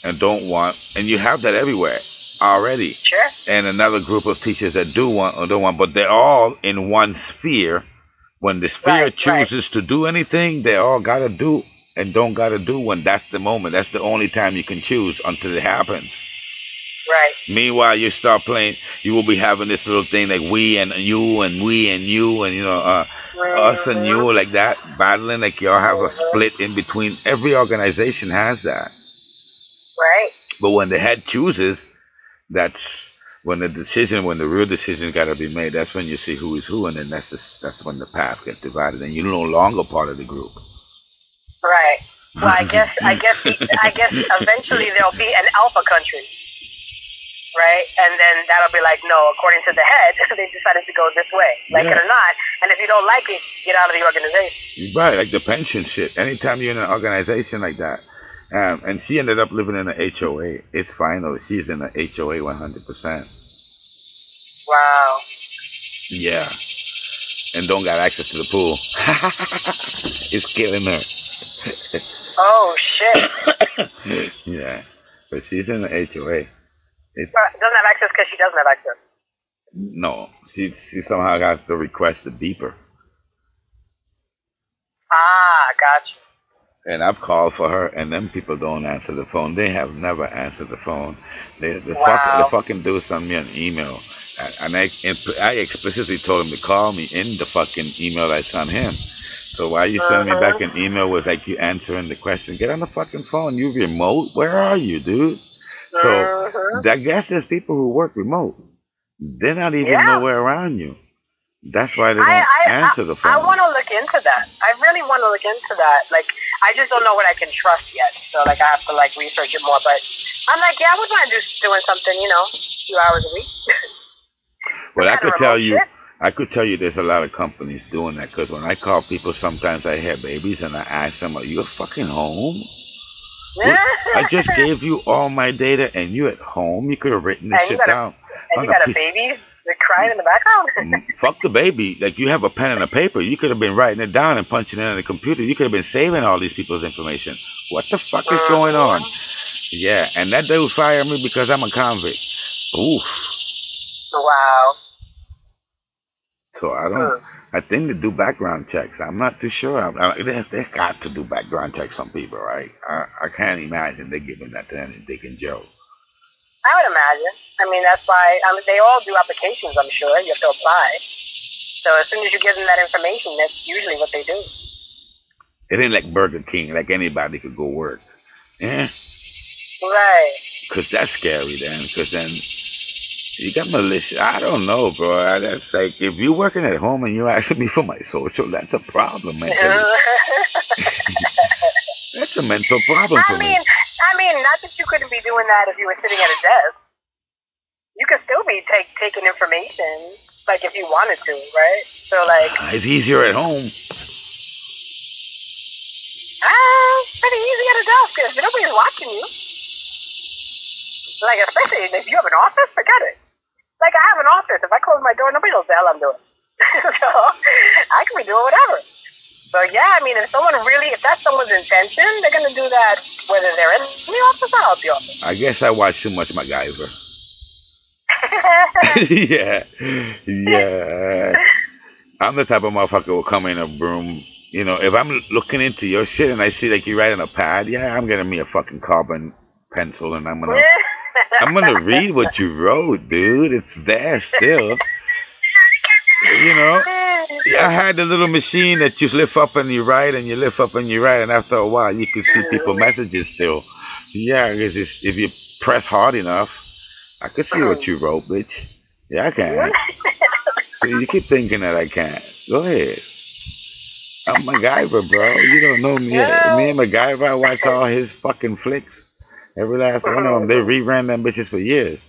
and don't want, and you have that everywhere already. Sure. And another group of teachers that do want or don't want, but they're all in one sphere. When the sphere chooses to do anything, they all got to do and don't got to do when that's the moment. That's the only time you can choose until it happens. Right. Meanwhile, you start playing, you will be having this little thing like we and you and we and you and, you know, us and you, like that, battling, like y'all have a split in between. Every organization has that. Right. But when the head chooses, that's when the real decision got to be made. That's when you see who is who, and then that's when the path gets divided, and you're no longer part of the group. Right. Well, I guess eventually there'll be an alpha country, right? And then that'll be like, no, according to the head, they decided to go this way, like it or not. And if you don't like it, get out of the organization. Right, like the pension shit. Anytime you're in an organization like that, and she ended up living in an HOA. It's fine though. She's in an HOA 100%. Wow. Yeah. And don't got access to the pool. It's killing her. Oh shit. Yeah. But she's in the HOA. Doesn't have access because she doesn't have access. No. She somehow got the request to beep her. Ah, gotcha. And I've called for her, and them people don't answer the phone. They have never answered the phone. They fucking dude sent me an email, and I explicitly told him to call me in the fucking email I sent him. So why you sending me back an email with like you answering the question? Get on the fucking phone. You remote? Where are you, dude? So I guess there's people who work remote. They're not even nowhere around you. That's why they don't answer the phone. I want to look into that. I really want to look into that. Like, I just don't know what I can trust yet. So, like, I have to, like, research it more. But I'm like, I wouldn't mind just doing something, you know, a few hours a week. Well, I could tell you there's a lot of companies doing that. Because when I call people, sometimes I have babies and I ask them, are you fucking home? I just gave you all my data and you at home. You could have written this shit down. And you got a baby? They're crying in the background? Fuck the baby. Like, you have a pen and a paper. You could have been writing it down and punching it in the computer. You could have been saving all these people's information. What the fuck is going on? Yeah, and that dude fired me because I'm a convict. Oof. Wow. So I think they do background checks. I'm not too sure. They got to do background checks on people, right? I can't imagine they're giving that to any Dick and Joe. I would imagine. I mean, that's why they all do applications, I'm sure. You have to apply. So as soon as you give them that information, that's usually what they do. It ain't like Burger King, like anybody could go work. Yeah. Right. Because that's scary then. Because then you got militia. I don't know, bro. That's like, if you're working at home and you're asking me for my social, that's a problem, man. That's a mental problem for me. I mean, not that you couldn't be doing that if you were sitting at a desk. You could still be taking information, like if you wanted to, right? So, like... it's easier at home. Pretty easy at a desk, because nobody's watching you. Like, especially if you have an office, forget it. Like, I have an office. If I close my door, nobody knows the hell I'm doing. So, I can be doing whatever. So, yeah, I mean, if that's someone's intention, they're going to do that whether they're in the office or out the office. I guess I watch too much MacGyver. Yeah. I'm the type of motherfucker who will come in a room. You know, if I'm looking into your shit and I see like you write on a pad, I'm getting me a fucking carbon pencil and I'm gonna read what you wrote, dude. It's there still. You know, I had the little machine that you lift up and you write and you lift up and you write, and after a while you could see people's messages still. Yeah, because if you press hard enough, I could see what you wrote, bitch. Yeah, I can. You keep thinking that I can't. Go ahead. I'm MacGyver, bro. You don't know me. Me and MacGyver, I watch all his fucking flicks. Every last one of them. They reran them bitches for years.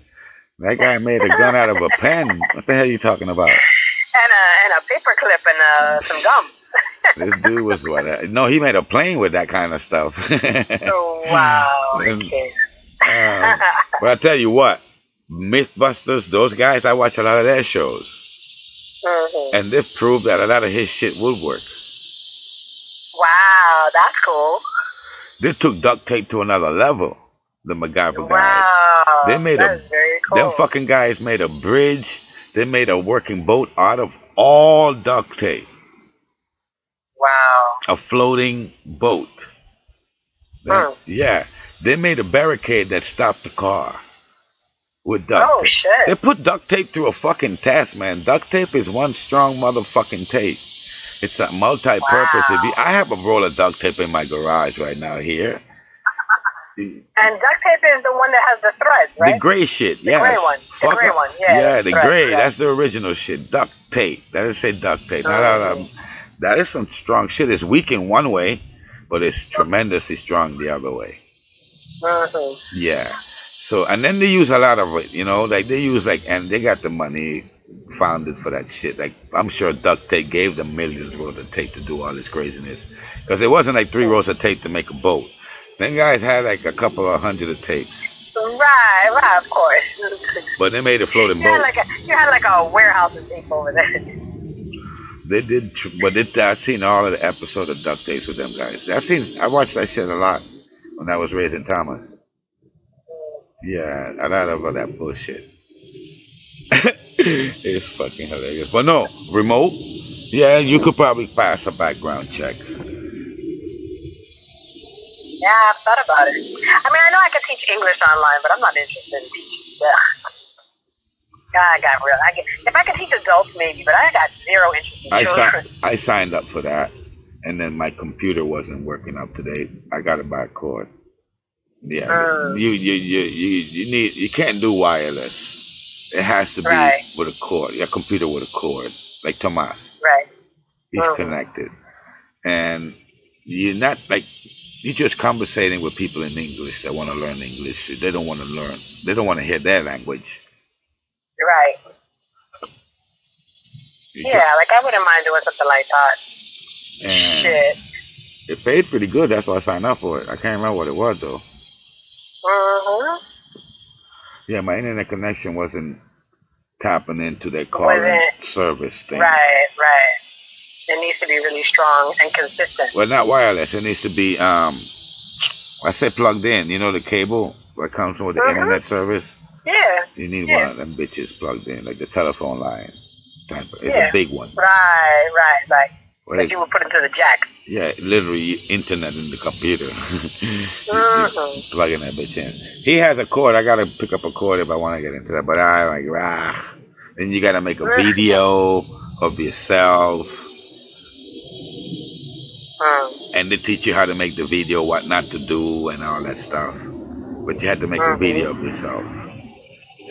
That guy made a gun out of a pen. What the hell are you talking about? And a paper clip and some gum. This dude was what? No, he made a plane with that kind of stuff. Oh, wow. But I tell you what, Mythbusters, those guys, I watch a lot of their shows. And they've proved that a lot of his shit would work. Wow, that's cool. They took duct tape to another level, the MacGyver guys. Wow, they made that's very cool. Them fucking guys made a bridge. They made a working boat out of all duct tape. Wow. A floating boat. Yeah. They made a barricade that stopped the car. with duct Oh, tape. shit. They put duct tape through a fucking test, man. Duct tape is one strong motherfucking tape. It's a multi-purpose. Wow. I have a roll of duct tape in my garage right now here. And duct tape is the one that has the threads, right? The gray shit, The yes. gray one. The gray one, yeah. Yeah, the threads, gray. yeah. That's the original shit. Duct tape. That is say duct tape. That is some strong shit. It's weak in one way, but it's tremendously strong the other way. Mm-hmm. Yeah. So, and then they use a lot of it, you know, like they use and they got the money founded for that shit. Like, I'm sure duct tape gave them millions worth of tape to do all this craziness. Because it wasn't like 3 rolls of tape to make a boat. Them guys had like a couple of hundred of tapes. Right, of course. But they made a floating boat. You had like a warehouse of tape over there. They did, but I've seen all of the episodes of Duct Tapes with them guys. I watched that shit a lot when I was raising Thomas. Yeah, a lot of that bullshit. It's fucking hilarious. But no, remote? Yeah, you could probably pass a background check. Yeah, I've thought about it. I mean, I know I can teach English online, but I'm not interested in teaching. If I could teach adults, maybe, but I got zero interest in children. I signed up for that, and then my computer wasn't working up to date. I got to buy a cord. Yeah, you can't do wireless. It has to be with a cord. Your computer with a cord, like Tomas. Right. He's connected, and you're not like. You're just conversating with people in English that want to learn English. They don't want to learn. They don't want to hear their language. Right. Yeah, like I wouldn't mind doing something like that. And shit. It paid pretty good. That's why I signed up for it. I can't remember what it was though. Mm-hmm. Yeah, my internet connection wasn't tapping into their calling service thing. Right. It needs to be really strong and consistent. Well, not wireless. It needs to be, I say plugged in. You know the cable that comes with the internet service? Yeah. You need one of them bitches plugged in, like the telephone line. It's a big one. Right. That you would put into the jack. Yeah, literally internet in the computer. Plugging that bitch in. He has a cord. I got to pick up a cord if I want to get into that. But I like, then you got to make a video of yourself. And they teach you how to make the video, what not to do, and all that stuff. But you had to make a video of yourself.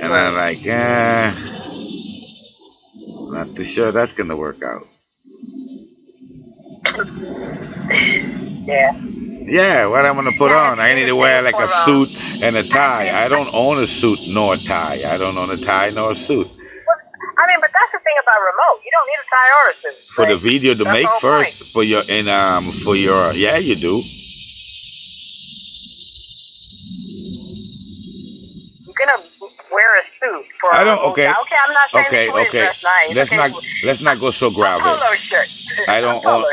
And I'm like, not too sure that's going to work out. Yeah, what I'm going to put on. I need to wear like a suit and a tie. I don't own a suit nor a tie. I don't own a tie nor a suit. I mean, but that's the thing about remote. You don't need a tie or a suit. For the video to make first, for your yeah, you do. You're gonna wear a suit for. I don't. Okay. I'm not saying dress nice. Let's not go so grave. Polo shirt. I don't own.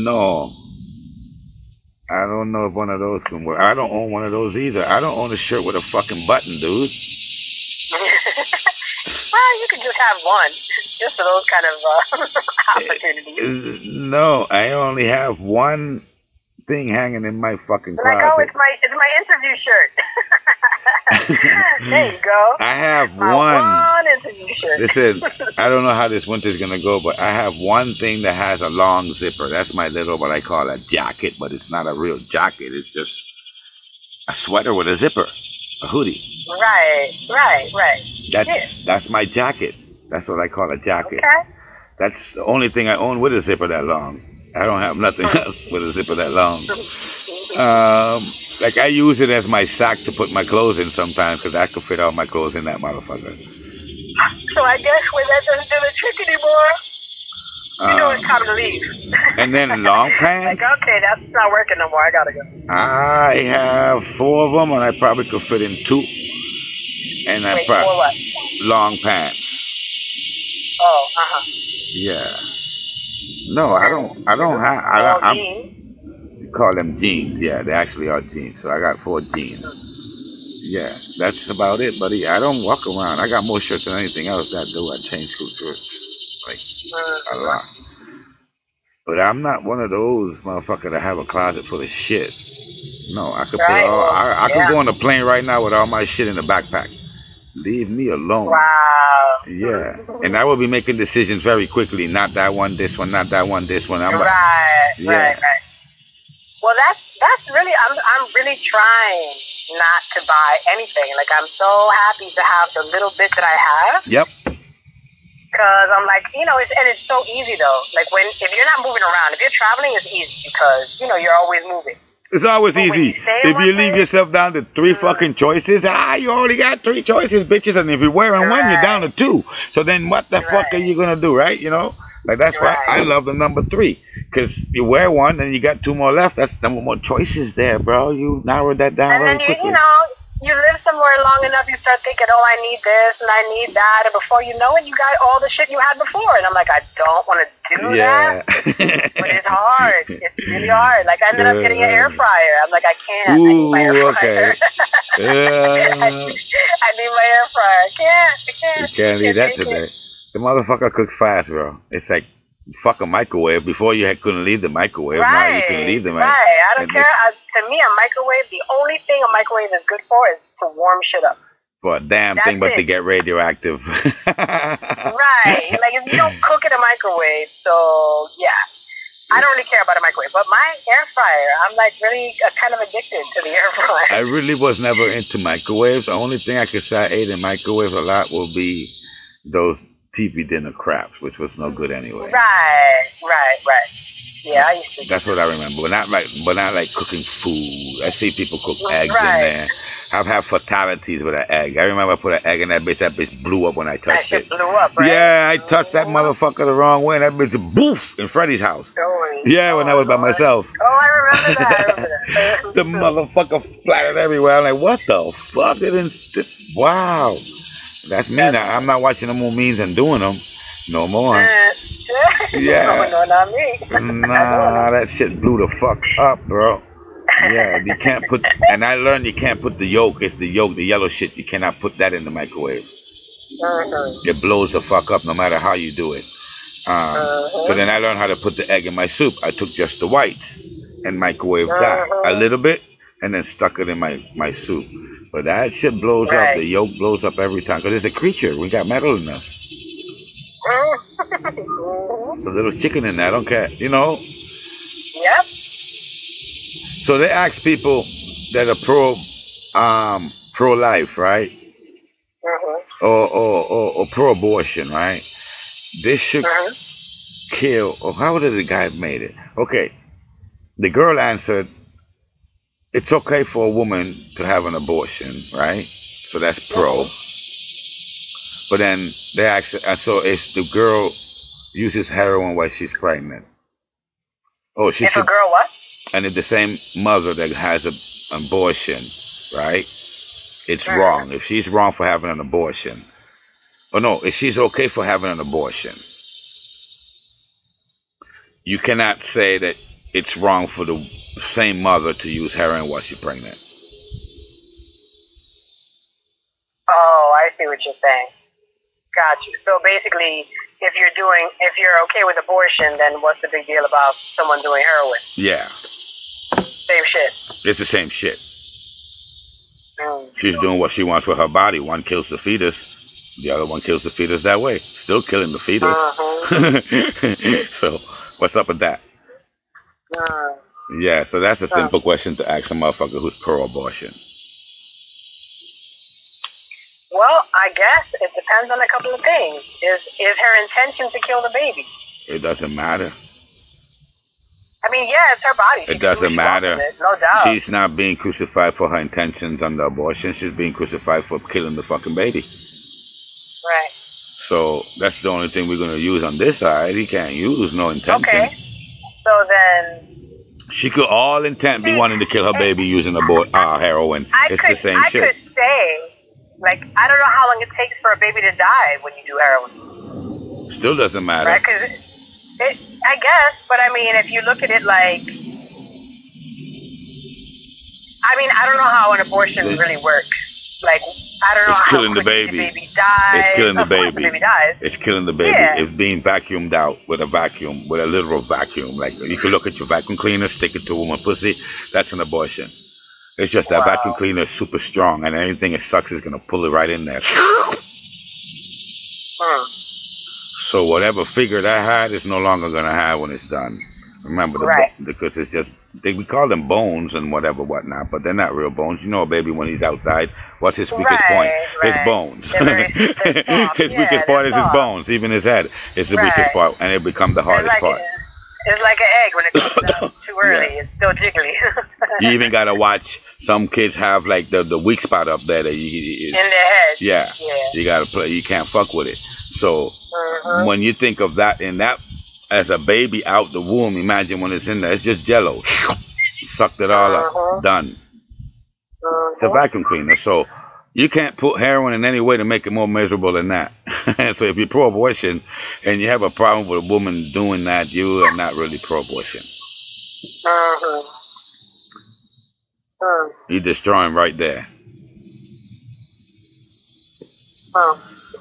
No. I don't know if one of those can work. I don't own one of those either. I don't own a shirt with a fucking button, dude. Well, you could just have one, just for those kind of opportunities. No, I only have one thing hanging in my fucking closet. Like, oh, it's my interview shirt. There you go. I have one interview shirt. Listen, I don't know how this winter's gonna go, but I have one thing that has a long zipper. That's my little, what I call a jacket, but it's not a real jacket. It's just a sweater with a zipper. A hoodie. Right. That's my jacket. That's what I call a jacket. Okay. That's the only thing I own with a zipper that long. I don't have nothing else with a zipper that long. Like I use it as my sack to put my clothes in sometimes because I can fit all my clothes in that motherfucker. So I guess when that doesn't do the trick anymore, you know it's time to leave. And then long pants. Like, okay, that's not working no more. I gotta go. I have 4 of them, and I probably could fit in 2. And I probably what? Long pants. Oh, Yeah. No, I don't have. I call them jeans. Yeah, they actually are jeans. So I got 4 jeans. Yeah, that's about it, buddy. I don't walk around. I got more shirts than anything else that do. I change shirts. Like a lot. But I'm not one of those motherfuckers that have a closet full of shit. No, I could put I could go on a plane right now with all my shit in a backpack. Leave me alone. Wow. Yeah. And I will be making decisions very quickly. Not that one, this one, not that one, this one. I'm like, right. Well, that's really, I'm really trying not to buy anything. Like, I'm so happy to have the little bit that I have. Yep. Because I'm like, it's so easy though. Like if you're not moving around, if you're traveling, it's easy because, you're always moving. It's always easy. If you leave yourself down to 3 fucking choices, you already got 3 choices, bitches. And if you're wearing one, you're down to 2. So then what the fuck are you going to do, right? Like that's why I love the number 3. Because you wear one and you got 2 more left. That's number more choices there, bro. You narrowed that down very quickly. You live somewhere long enough, you start thinking, oh, I need this and I need that. And before you know it, you got all the shit you had before. And I'm like, I don't want to do that. But it's hard. It's really hard. Like, I ended up getting an air fryer. I'm like, I can't. I need my air fryer. I need my air fryer. I can't. You can't eat that today. The motherfucker cooks fast, bro. It's like, fuck a microwave. Before you couldn't leave the microwave. Now you can leave the microwave. Right. I don't care. To me, a microwave, the only thing a microwave is good for is to warm shit up. For a damn thing but to get radioactive. Right. Like, if you don't cook in a microwave, so, yeah. I don't really care about a microwave. But my air fryer, I'm, like, really kind of addicted to the air fryer. I really was never into microwaves. The only thing I could say I ate in microwave a lot will be those TV dinner craps, which was no good anyway. Right. Yeah, I used to. That's what I remember. But not like cooking food. I see people cook eggs in there. I've had fatalities with an egg. I remember I put an egg in that bitch. That bitch blew up when I touched it. Blew up, right? Yeah, I touched that motherfucker the wrong way, and that bitch boof in Freddie's house. Yeah, when I was by myself. Oh, I remember that. The motherfucker splattered everywhere. I'm like, what the fuck? Wow. That's me now. I'm not watching the more memes and doing them no more. Yeah. No, not me. Nah, that shit blew the fuck up, bro. Yeah, you can't put, and I learned you can't put the yolk. It's the yolk, the yellow shit. You cannot put that in the microwave. It blows the fuck up no matter how you do it. So then I learned how to put the egg in my soup. I took just the whites and microwaved that a little bit and then stuck it in my soup. But that shit blows up. The yolk blows up every time. Because it's a creature. We got metal in us. It's a little chicken in there. I don't care. Yep. So they ask people that are pro-life, right? Or pro-abortion, right? They should kill. Or how did the guy made it? Okay. The girl answered, it's okay for a woman to have an abortion, right? So that's pro. But then they asked, and so if the girl uses heroin while she's pregnant, she should. If a girl what? And if the same mother that has an abortion, right? It's wrong. If she's wrong for having an abortion, if she's okay for having an abortion, you cannot say that it's wrong for the same mother to use heroin while she's pregnant. Oh, I see what you're saying. Got you. So basically, if you're okay with abortion, then what's the big deal about someone doing heroin? Yeah. Same shit. It's the same shit. She's doing what she wants with her body. One kills the fetus, the other one kills the fetus that way. Still killing the fetus. So, what's up with that? Yeah, so that's a simple question to ask a motherfucker who's pro-abortion. Well, I guess it depends on a couple of things. Is her intention to kill the baby? It doesn't matter. I mean, yeah, it's her body. It doesn't matter. No doubt. She's not being crucified for her intentions on the abortion. She's being crucified for killing the fucking baby. Right. So that's the only thing we're going to use on this side. He can't use no intention. Okay. So then... She could all intent be wanting to kill her baby using heroin. It's the same shit. I could say, like, I don't know how long it takes for a baby to die when you do heroin. Still doesn't matter. Right? Because I guess, but I mean, if you look at it like, I mean, I don't know how an abortion really works. Like, I don't know how killing the quickly baby. The baby dies. It's killing the baby. The baby dies. It's killing the baby. Yeah. It's being vacuumed out with a vacuum, with a literal vacuum. Like, you can look at your vacuum cleaner, stick it to a woman's pussy. That's an abortion. It's just that vacuum cleaner is super strong, and anything it sucks is gonna pull it right in there. So whatever figure that had is no longer gonna have when it's done. Remember, because it's just we call them bones and whatever whatnot, but they're not real bones. You know, a baby when he's outside, what's his weakest point? His bones. His weakest part is his bones. Even his head is the weakest part, and it becomes the hardest part. It's like an egg when it comes out too early. It's still jiggly. You even gotta watch. Some kids have like the weak spot up there that in their head. Yeah. You gotta play. You can't fuck with it. So when you think of that as a baby out the womb, imagine when it's in there. It's just jello. Sucked it all up. Done. It's a vacuum cleaner. So you can't put heroin in any way to make it more miserable than that. So if you're pro-abortion and you have a problem with a woman doing that, you are not really pro-abortion. You're destroying right there.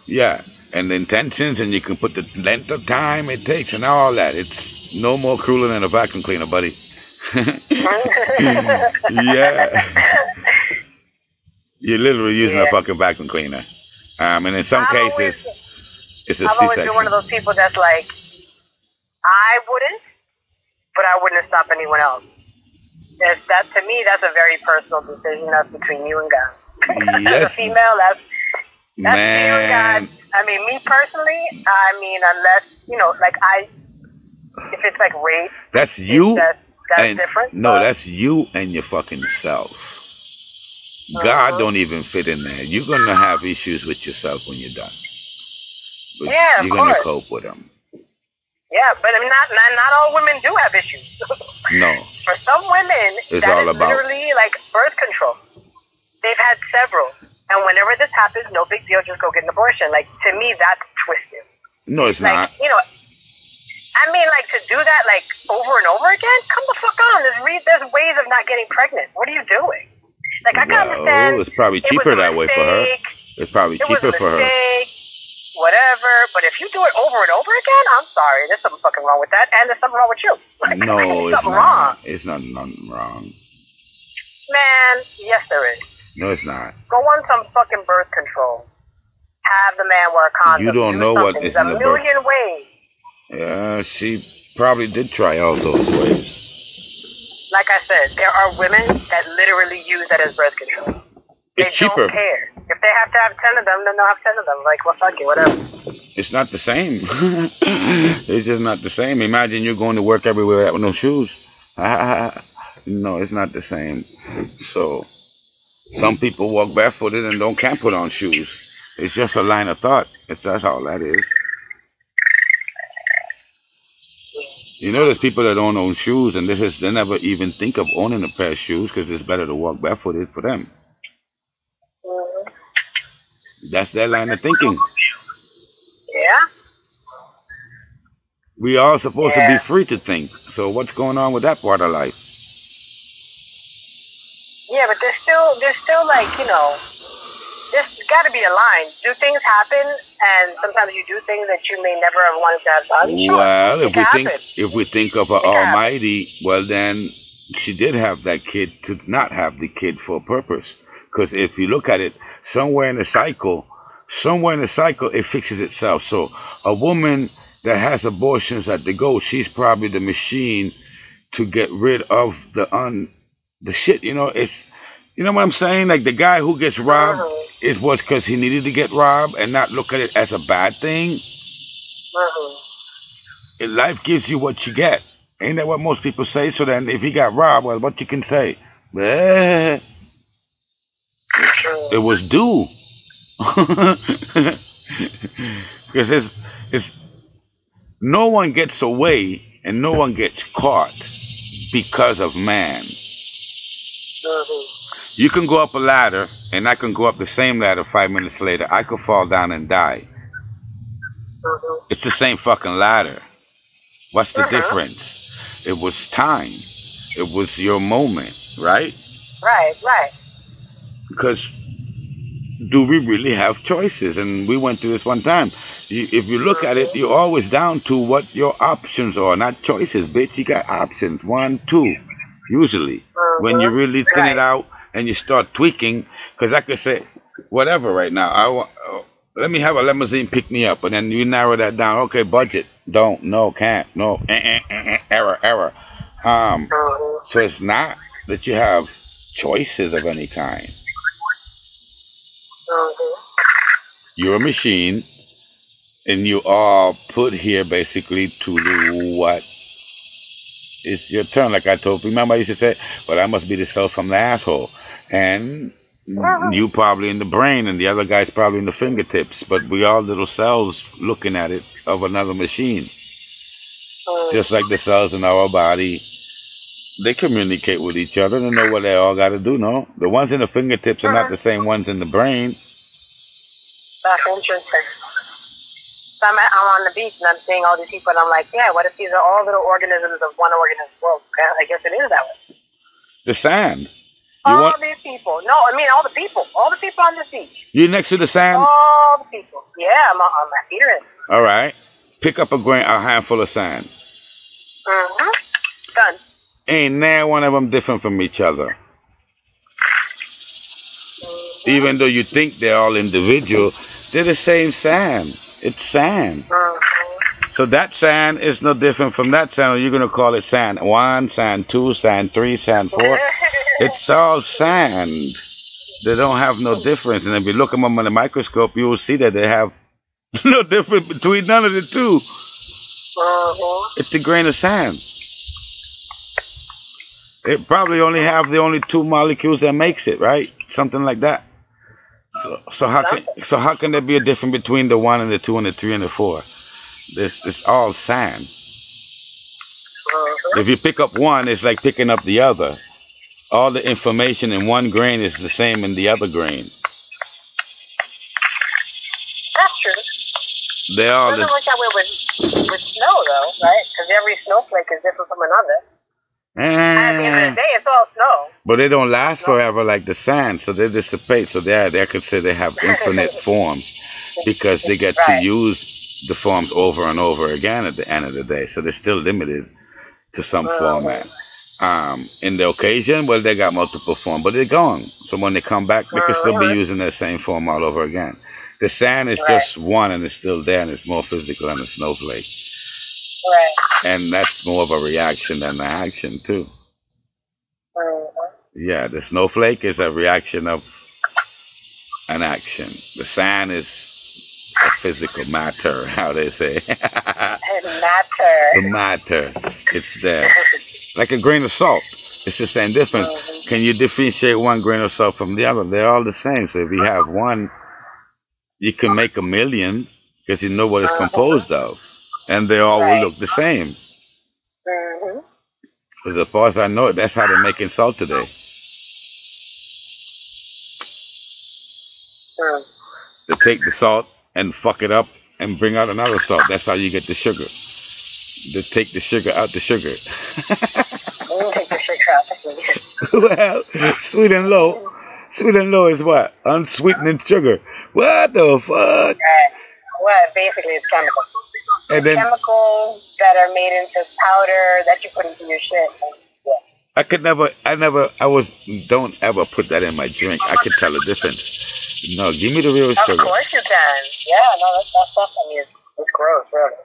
Yeah. And the intentions, and you can put the length of time it takes and all that. It's no more crueler than a vacuum cleaner, buddy. Yeah. You're literally using a fucking vacuum cleaner. And in some cases, it's a C-section. I've always been one of those people that's like, I wouldn't, but I wouldn't stop anyone else. To me, that's a very personal decision. That's between you and God. As a female, that's you and God. I mean, me personally, unless, if it's like rape. That's you. That's different. No, that's you and your fucking self. God don't even fit in there. You're going to have issues with yourself when you're done. But you're going to cope with them. Yeah, but I mean, not all women do have issues. No. For some women, it's all about literally like birth control. They've had several. And whenever this happens, no big deal, just go get an abortion. Like, to me, that's twisted. No, it's not. To do that, like, over and over again? Come the fuck on. There's ways of not getting pregnant. What are you doing? Like, I can understand. It's probably cheaper that way for her. It's probably cheaper for her. Whatever. But if you do it over and over again, I'm sorry. There's something fucking wrong with that. And there's something wrong with you. Like, no, it's not. Wrong. It's nothing wrong. Man, yes, there is. No, it's not. Go on some fucking birth control. Have the man wear a condom. You don't know what is in the birth. There's a million ways. Yeah, she probably did try all those ways. Like I said, there are women that literally use that as birth control. It's cheaper. Don't care. If they have to have 10 of them, then they'll have 10 of them. Like, well, fuck it, whatever. It's not the same. It's just not the same. Imagine you're going to work everywhere with no shoes. No, it's not the same. So, some people walk barefooted and can't put on shoes. It's just a line of thought. That's all that is. You know, there's people that don't own shoes, and they never even think of owning a pair of shoes because it's better to walk barefooted for them. That's their line of thinking. Yeah. We are supposed to be free to think. So what's going on with that part of life? Yeah, but there's still like, there's got to be a line. Do things happen, and sometimes you do things that you may never have wanted to have done? Sure, well, if we think of an Almighty, well then she did have that kid to not have the kid for a purpose. Because if you look at it, somewhere in the cycle, it fixes itself. So a woman that has abortions at the go, she's probably the machine to get rid of the shit. It's. You know what I'm saying? Like the guy who gets robbed, it was because he needed to get robbed and not look at it as a bad thing. Life gives you what you get. Ain't that what most people say? So then if he got robbed, well, what you can say? It was due. Because it's no one gets away and no one gets caught because of man. You can go up a ladder, and I can go up the same ladder 5 minutes later. I could fall down and die. It's the same fucking ladder. What's the difference? It was time. It was your moment, right? Right. Because do we really have choices? And we went through this one time. If you look at it, you're always down to what your options are, not choices, bitch. You got options, 1, 2, usually. When you really thin it out, and you start tweaking, because I could say whatever right now. Let me have a limousine pick me up, and then you narrow that down. Okay, budget. Don't, no, can't, no, error. So it's not that you have choices of any kind. You're a machine, and you are put here basically to do what is your turn. Like I told, remember I used to say, well, I must be the cell from the asshole. And you probably in the brain, and the other guy's probably in the fingertips. But we all little cells looking at it of another machine. Just like the cells in our body, they communicate with each other. They know what they all got to do, no? The ones in the fingertips are not the same ones in the brain. That's interesting. So I'm on the beach and I'm seeing all these people and I'm like, yeah, what if these are all little organisms of one organism? Well, I guess it is that way. The sand. These people. No, I mean all the people. All the people on this beach. You next to the sand? All the people. Yeah, I'm on my feet in. All right. Pick up a handful of sand. Done. Ain't now one of them different from each other. Even though you think they're all individual, they're the same sand. It's sand. So that sand is no different from that sand. You're going to call it sand 1, sand 2, sand 3, sand 4. It's all sand. They don't have no difference. And if you look at them under the microscope, you will see that they have no difference between none of the two. It's a grain of sand. It probably only have the only 2 molecules that makes it, right? Something like that. So how can there be a difference between the 1 and the 2 and the 3 and the 4? It's all sand. If you pick up one, it's like picking up the other. All the information in one grain is the same in the other grain. That's true. They all. It doesn't work that way with snow, though, right? Because every snowflake is different from another. At the end of the day, it's all snow. But they don't last forever like the sand, so they dissipate. So they could say they have infinite forms because they get to use the forms over and over again at the end of the day. So they're still limited to some format. In the occasion, well, they got multiple forms, but they're gone. So when they come back, they can still be using that same form all over again. The sand is just one, and it's still there, and it's more physical than a snowflake. Right. And that's more of a reaction than an action, too. Yeah, the snowflake is a reaction of an action. The sand is a physical matter, how they say. The matter. It's there. Like a grain of salt. It's the same difference. Can you differentiate one grain of salt from the other? They're all the same. So if you have one, you can make a million because you know what it's composed of. And they all will look the same. Because as far as I know, that's how they're making salt today. They take the salt and fuck it up and bring out another salt. That's how you get the sugar. They take the sugar out the sugar. Well, sweet and low. Sweet and low is what? Unsweetened sugar. What the fuck? Right. Well, basically it's chemicals. And then chemicals that are made into powder that you put into your shit. Yeah. Don't ever put that in my drink. I can tell the difference. No, give me the real sugar. Of course you can. Yeah, no, that stuff, I mean, it's gross, really.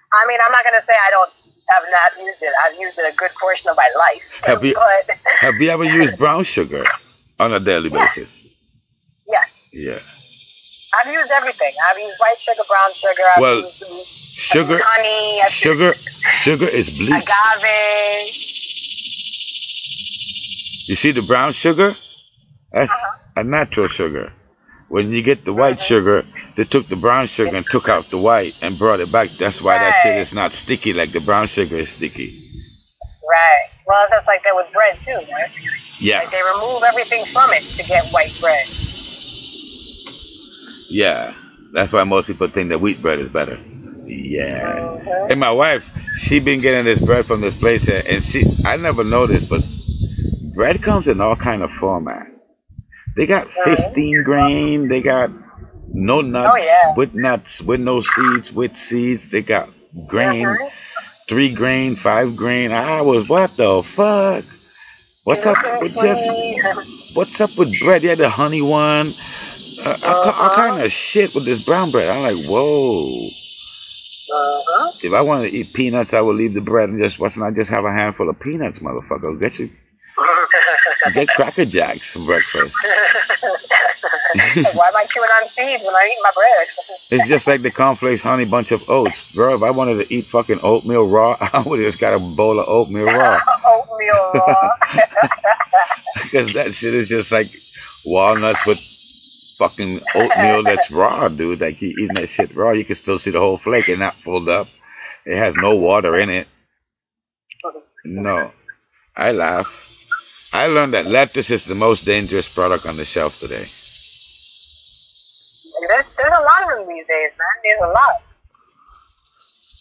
I mean, I'm not going to say I have not used it. I've used it a good portion of my life. Have you ever used brown sugar on a daily basis? Yes. Yeah. I've used everything. I've used white sugar, brown sugar. I've used honey. Sugar is bleached. Agave. You see the brown sugar? That's a natural sugar. When you get the white sugar, they took the brown sugar and took out the white and brought it back. That's why that shit is not sticky like the brown sugar is sticky. Right. Well, that's like that with bread too, right? Yeah. Like they remove everything from it to get white bread. Yeah. That's why most people think that wheat bread is better. Yeah. And my wife, she been getting this bread from this place here, and I never noticed, but bread comes in all kind of format. They got 15 grain. They got no nuts, with nuts, with no seeds, with seeds. They got grain, 3 grain, 5 grain. I was, what the fuck? What's up with just what's up with bread? Yeah, the honey one. All kind of shit with this brown bread. I'm like, whoa. If I wanted to eat peanuts, I would leave the bread and just have a handful of peanuts, motherfucker. Get Cracker Jacks for breakfast. Why am I chewing on seeds when I eat my bread? It's just like the cornflakes honey bunch of oats. Bro, if I wanted to eat fucking oatmeal raw, I would have just got a bowl of oatmeal raw. Oatmeal raw. Because that shit is just like walnuts with fucking oatmeal that's raw, dude. Like, you eating that shit raw, you can still see the whole flake and not fold up. It has no water in it. No. I laugh. I learned that lettuce is the most dangerous product on the shelf today. There's a lot of them these days, man. There's a lot.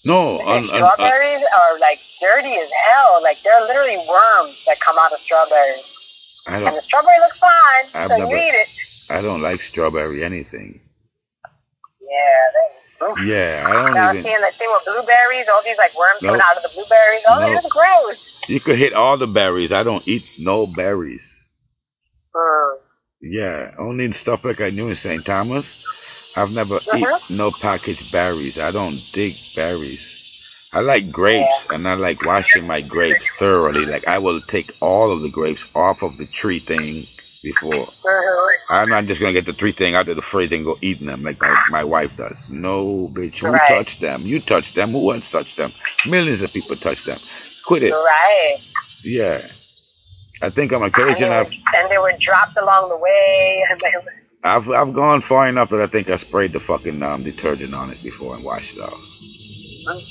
No, strawberries are like dirty as hell. Like, there are literally worms that come out of strawberries. And the strawberry looks fine, so you eat it. I don't like strawberry anything. Yeah, I don't now even. Seeing that thing with blueberries, all these like worms coming out of the blueberries. Oh, nope. It's gross. You could hit all the berries. I don't eat no berries. Yeah, only stuff like I knew in St. Thomas. I've never eat no packaged berries. I don't dig berries. I like grapes, and I like washing my grapes thoroughly. Like, I will take all of the grapes off of the tree thing before. I'm not just going to get the tree thing out of the fridge and go eating them like my wife does. No, bitch. Who touched them? You touched them. Who else touched them? Millions of people touched them. Quit it. Right. Yeah. I think on occasion and they were dropped along the way. I've gone far enough that I think I sprayed the fucking detergent on it before and washed it off.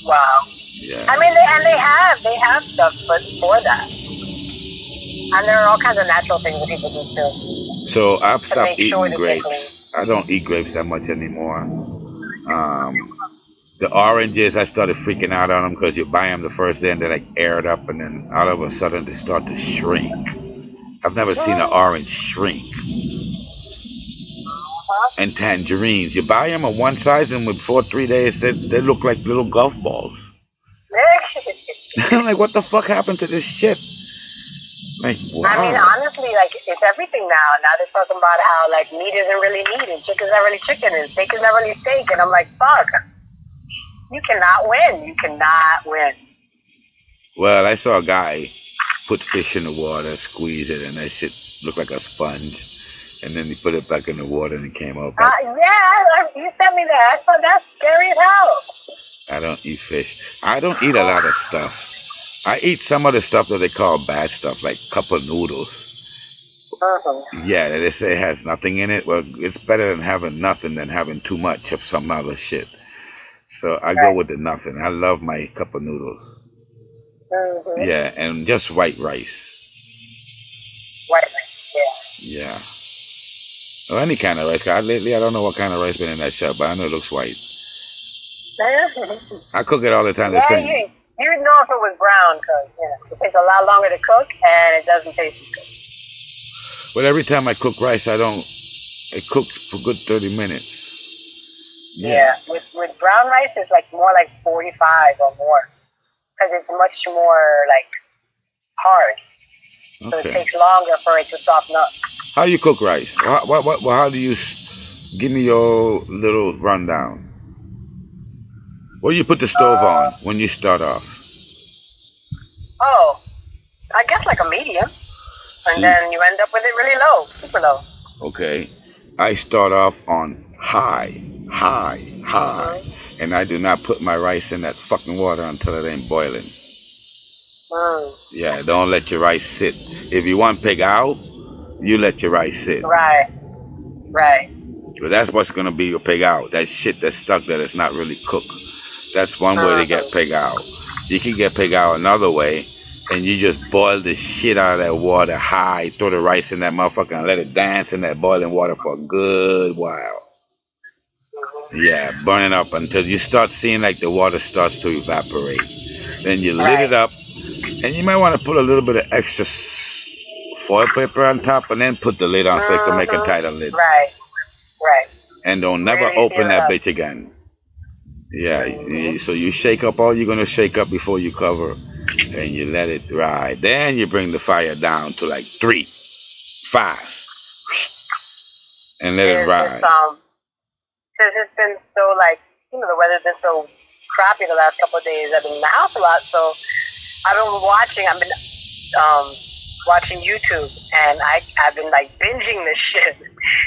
Wow. Yeah. I mean, they have stuff for that. And there are all kinds of natural things that people do too. So I've stopped eating grapes. I don't eat grapes that much anymore. The oranges, I started freaking out on them because you buy them the first day and they're like aired up, and then all of a sudden they start to shrink. I've never seen an orange shrink. And tangerines, you buy them at one size, and before 3 days they look like little golf balls. I'm like, what the fuck happened to this shit? Like, wow. I mean, honestly, like, it's everything now. Now they're talking about how, like, meat isn't really meat, and chicken's not really chicken, and steak is not really steak. And I'm like, fuck. You cannot win. You cannot win. Well, I saw a guy put fish in the water, squeeze it, and that shit looked like a sponge. And then he put it back in the water, and it came out. You sent me that. I thought that's scary as hell. I don't eat fish. I don't eat a lot of stuff. I eat some of the stuff that they call bad stuff, like cup of noodles. Yeah, they say it has nothing in it. Well, it's better than having nothing than having too much of some other shit. So I go with the nothing. I love my cup of noodles. Yeah, and just white rice. White rice, yeah. Or any kind of rice. Lately, I don't know what kind of rice been in that shop, but I know it looks white. I cook it all the time. You would know if it was brown because it takes a lot longer to cook and it doesn't taste as good. But every time I cook rice, I cook for good 30 minutes. Yeah. With brown rice, it's like more like 45 or more because it's much more like hard. So it takes longer for it to soften up. How you cook rice? How do you give me your little rundown? What do you put the stove on when you start off? Oh, I guess like a medium. And then you end up with it really low, super low. Okay. I start off on high. And I do not put my rice in that fucking water until it ain't boiling. Yeah, don't let your rice sit. If you want pig out, you let your rice sit. Right. But that's what's going to be your pig out. That shit that's stuck there that's not really cooked. That's one way to get pig out. You can get pig out another way, and you just boil the shit out of that water high, throw the rice in that motherfucker and let it dance in that boiling water for a good while. Yeah, burn it up until you start seeing like the water starts to evaporate. Then you lid it up, and you might want to put a little bit of extra foil paper on top and then put the lid on so it can make a tighter lid. Right. And don't never open that bitch again. Yeah, so you shake up all you're going to shake up before you cover, and you let it ride. Then you bring the fire down to like 3. fast, and let it ride. Since it's been so like, you know, the weather's been so crappy the last couple of days. I've been in the house a lot, so I've been watching YouTube, and I've been like binging this shit.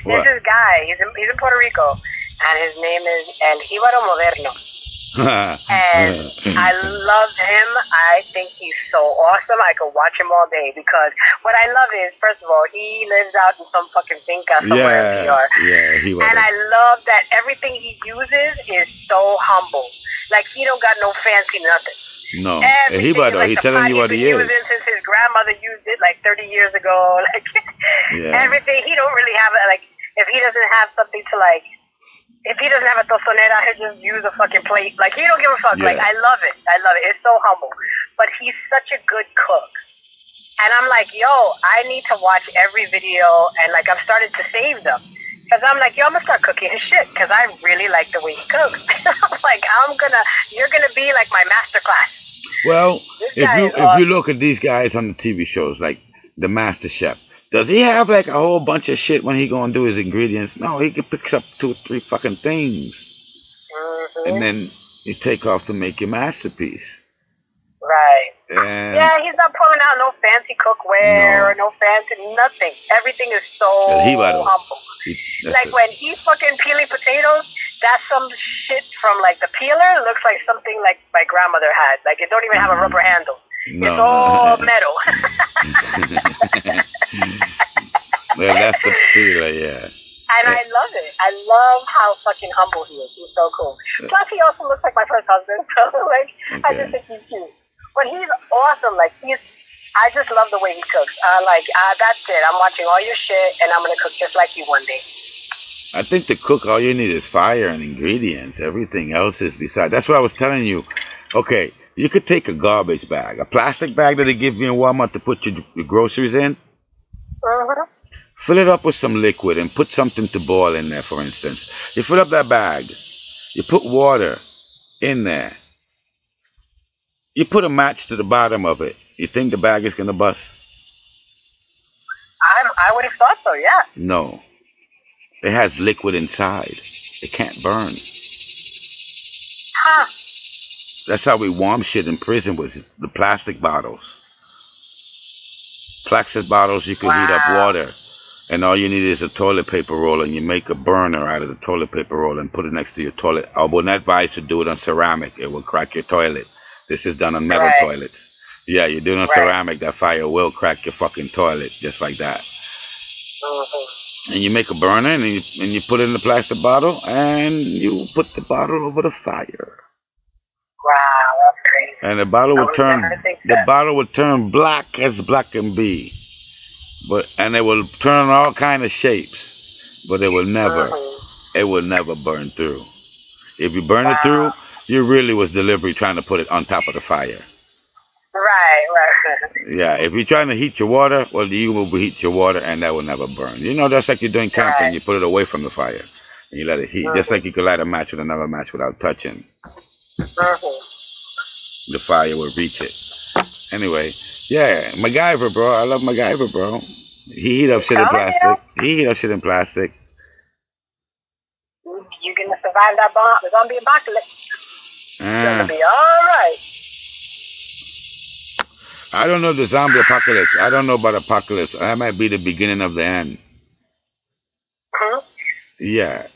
There's this guy, he's in Puerto Rico, and his name is El Jíbaro Moderno. And I love him. I think he's so awesome. I could watch him all day, because what I love is, first of all, he lives out in some fucking finca somewhere in PR. And I love that everything he uses is so humble. Like, he don't got no fancy nothing. No, he's telling you what he is. Since his grandmother used it like 30 years ago. Like, everything, he don't really have it. Like, if he doesn't have something to like, if he doesn't have a tozonera, he'll just use a fucking plate. Like, he don't give a fuck. Like, I love it. It's so humble. But he's such a good cook. And I'm like, yo, I need to watch every video, and like, I've started to save them. Because I'm like, yo, I'm going to start cooking his shit, because I really like the way he cooks. I'm like, you're going to be like my masterclass. Well, if you look at these guys on the TV shows, like the Master Chef, does he have like a whole bunch of shit when he gonna do his ingredients? No, he picks up 2 or 3 fucking things, and then you take off to make your masterpiece. Right. He's not pulling out no fancy cookware or no fancy nothing. Everything is so humble. Like when he's fucking peeling potatoes, that's some shit from like the peeler. Looks like something like my grandmother had. Like, it don't even have a rubber handle. It's all metal. Well, that's the peeler, And I love it. I love how fucking humble he is. He's so cool. Plus, he also looks like my first husband. So, like, I just think he's cute. But he's awesome. Like, I just love the way he cooks. That's it. I'm watching all your shit, and I'm going to cook just like you one day. I think to cook, all you need is fire and ingredients. Everything else is beside. That's what I was telling you. Okay, you could take a garbage bag, a plastic bag that they give you in Walmart to put your groceries in. Fill it up with some liquid and put something to boil in there, for instance. You fill up that bag. You put water in there. You put a match to the bottom of it. You think the bag is going to bust? I would have thought so, yeah. No. It has liquid inside. It can't burn. Huh. That's how we warm shit in prison, with the plastic bottles. Plastic bottles, you can heat up water. And all you need is a toilet paper roll, and you make a burner out of the toilet paper roll and put it next to your toilet. I wouldn't advise to do it on ceramic. It will crack your toilet. This is done on metal toilets. Yeah, you're doing on ceramic, that fire will crack your fucking toilet, just like that. And you make a burner, and you put it in the plastic bottle, and you put the bottle over the fire. Wow, that's crazy. And the bottle would turn black as black can be. And it will turn all kind of shapes, but it will never burn through. If you burn it through, you really was deliberately trying to put it on top of the fire. Right. Yeah, if you're trying to heat your water, well, you will heat your water, and that will never burn. You know, that's like you're doing camping. You put it away from the fire, and you let it heat. Just like you could light a match with another match without touching. The fire will reach it. Anyway, yeah, MacGyver, bro. I love MacGyver, bro. He heat up shit in plastic. You're gonna survive that zombie apocalypse. You're gonna be all right. I don't know the zombie apocalypse. I don't know about apocalypse. That might be the beginning of the end. Yeah.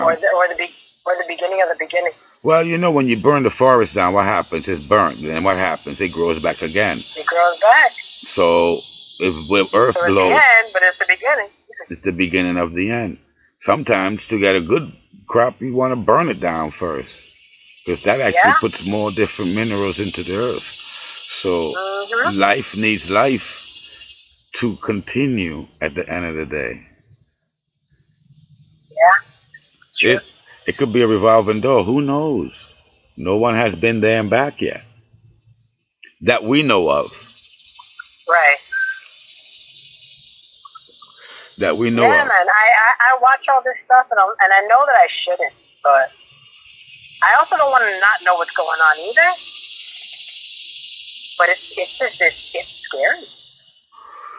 Or the beginning of the beginning. Well, you know, when you burn the forest down, what happens? It's burnt. Then what happens? It grows back again. It grows back. So if Earth blows, it's the end, but it's the beginning. It's the beginning of the end. Sometimes to get a good crop, you want to burn it down first, because that actually puts more different minerals into the earth. So life needs life to continue at the end of the day. Yeah. It could be a revolving door. Who knows? No one has been there and back yet that we know of. Right. That we know of. Yeah, man. I watch all this stuff, and I know that I shouldn't, but I also don't want to not know what's going on either. But it's scary.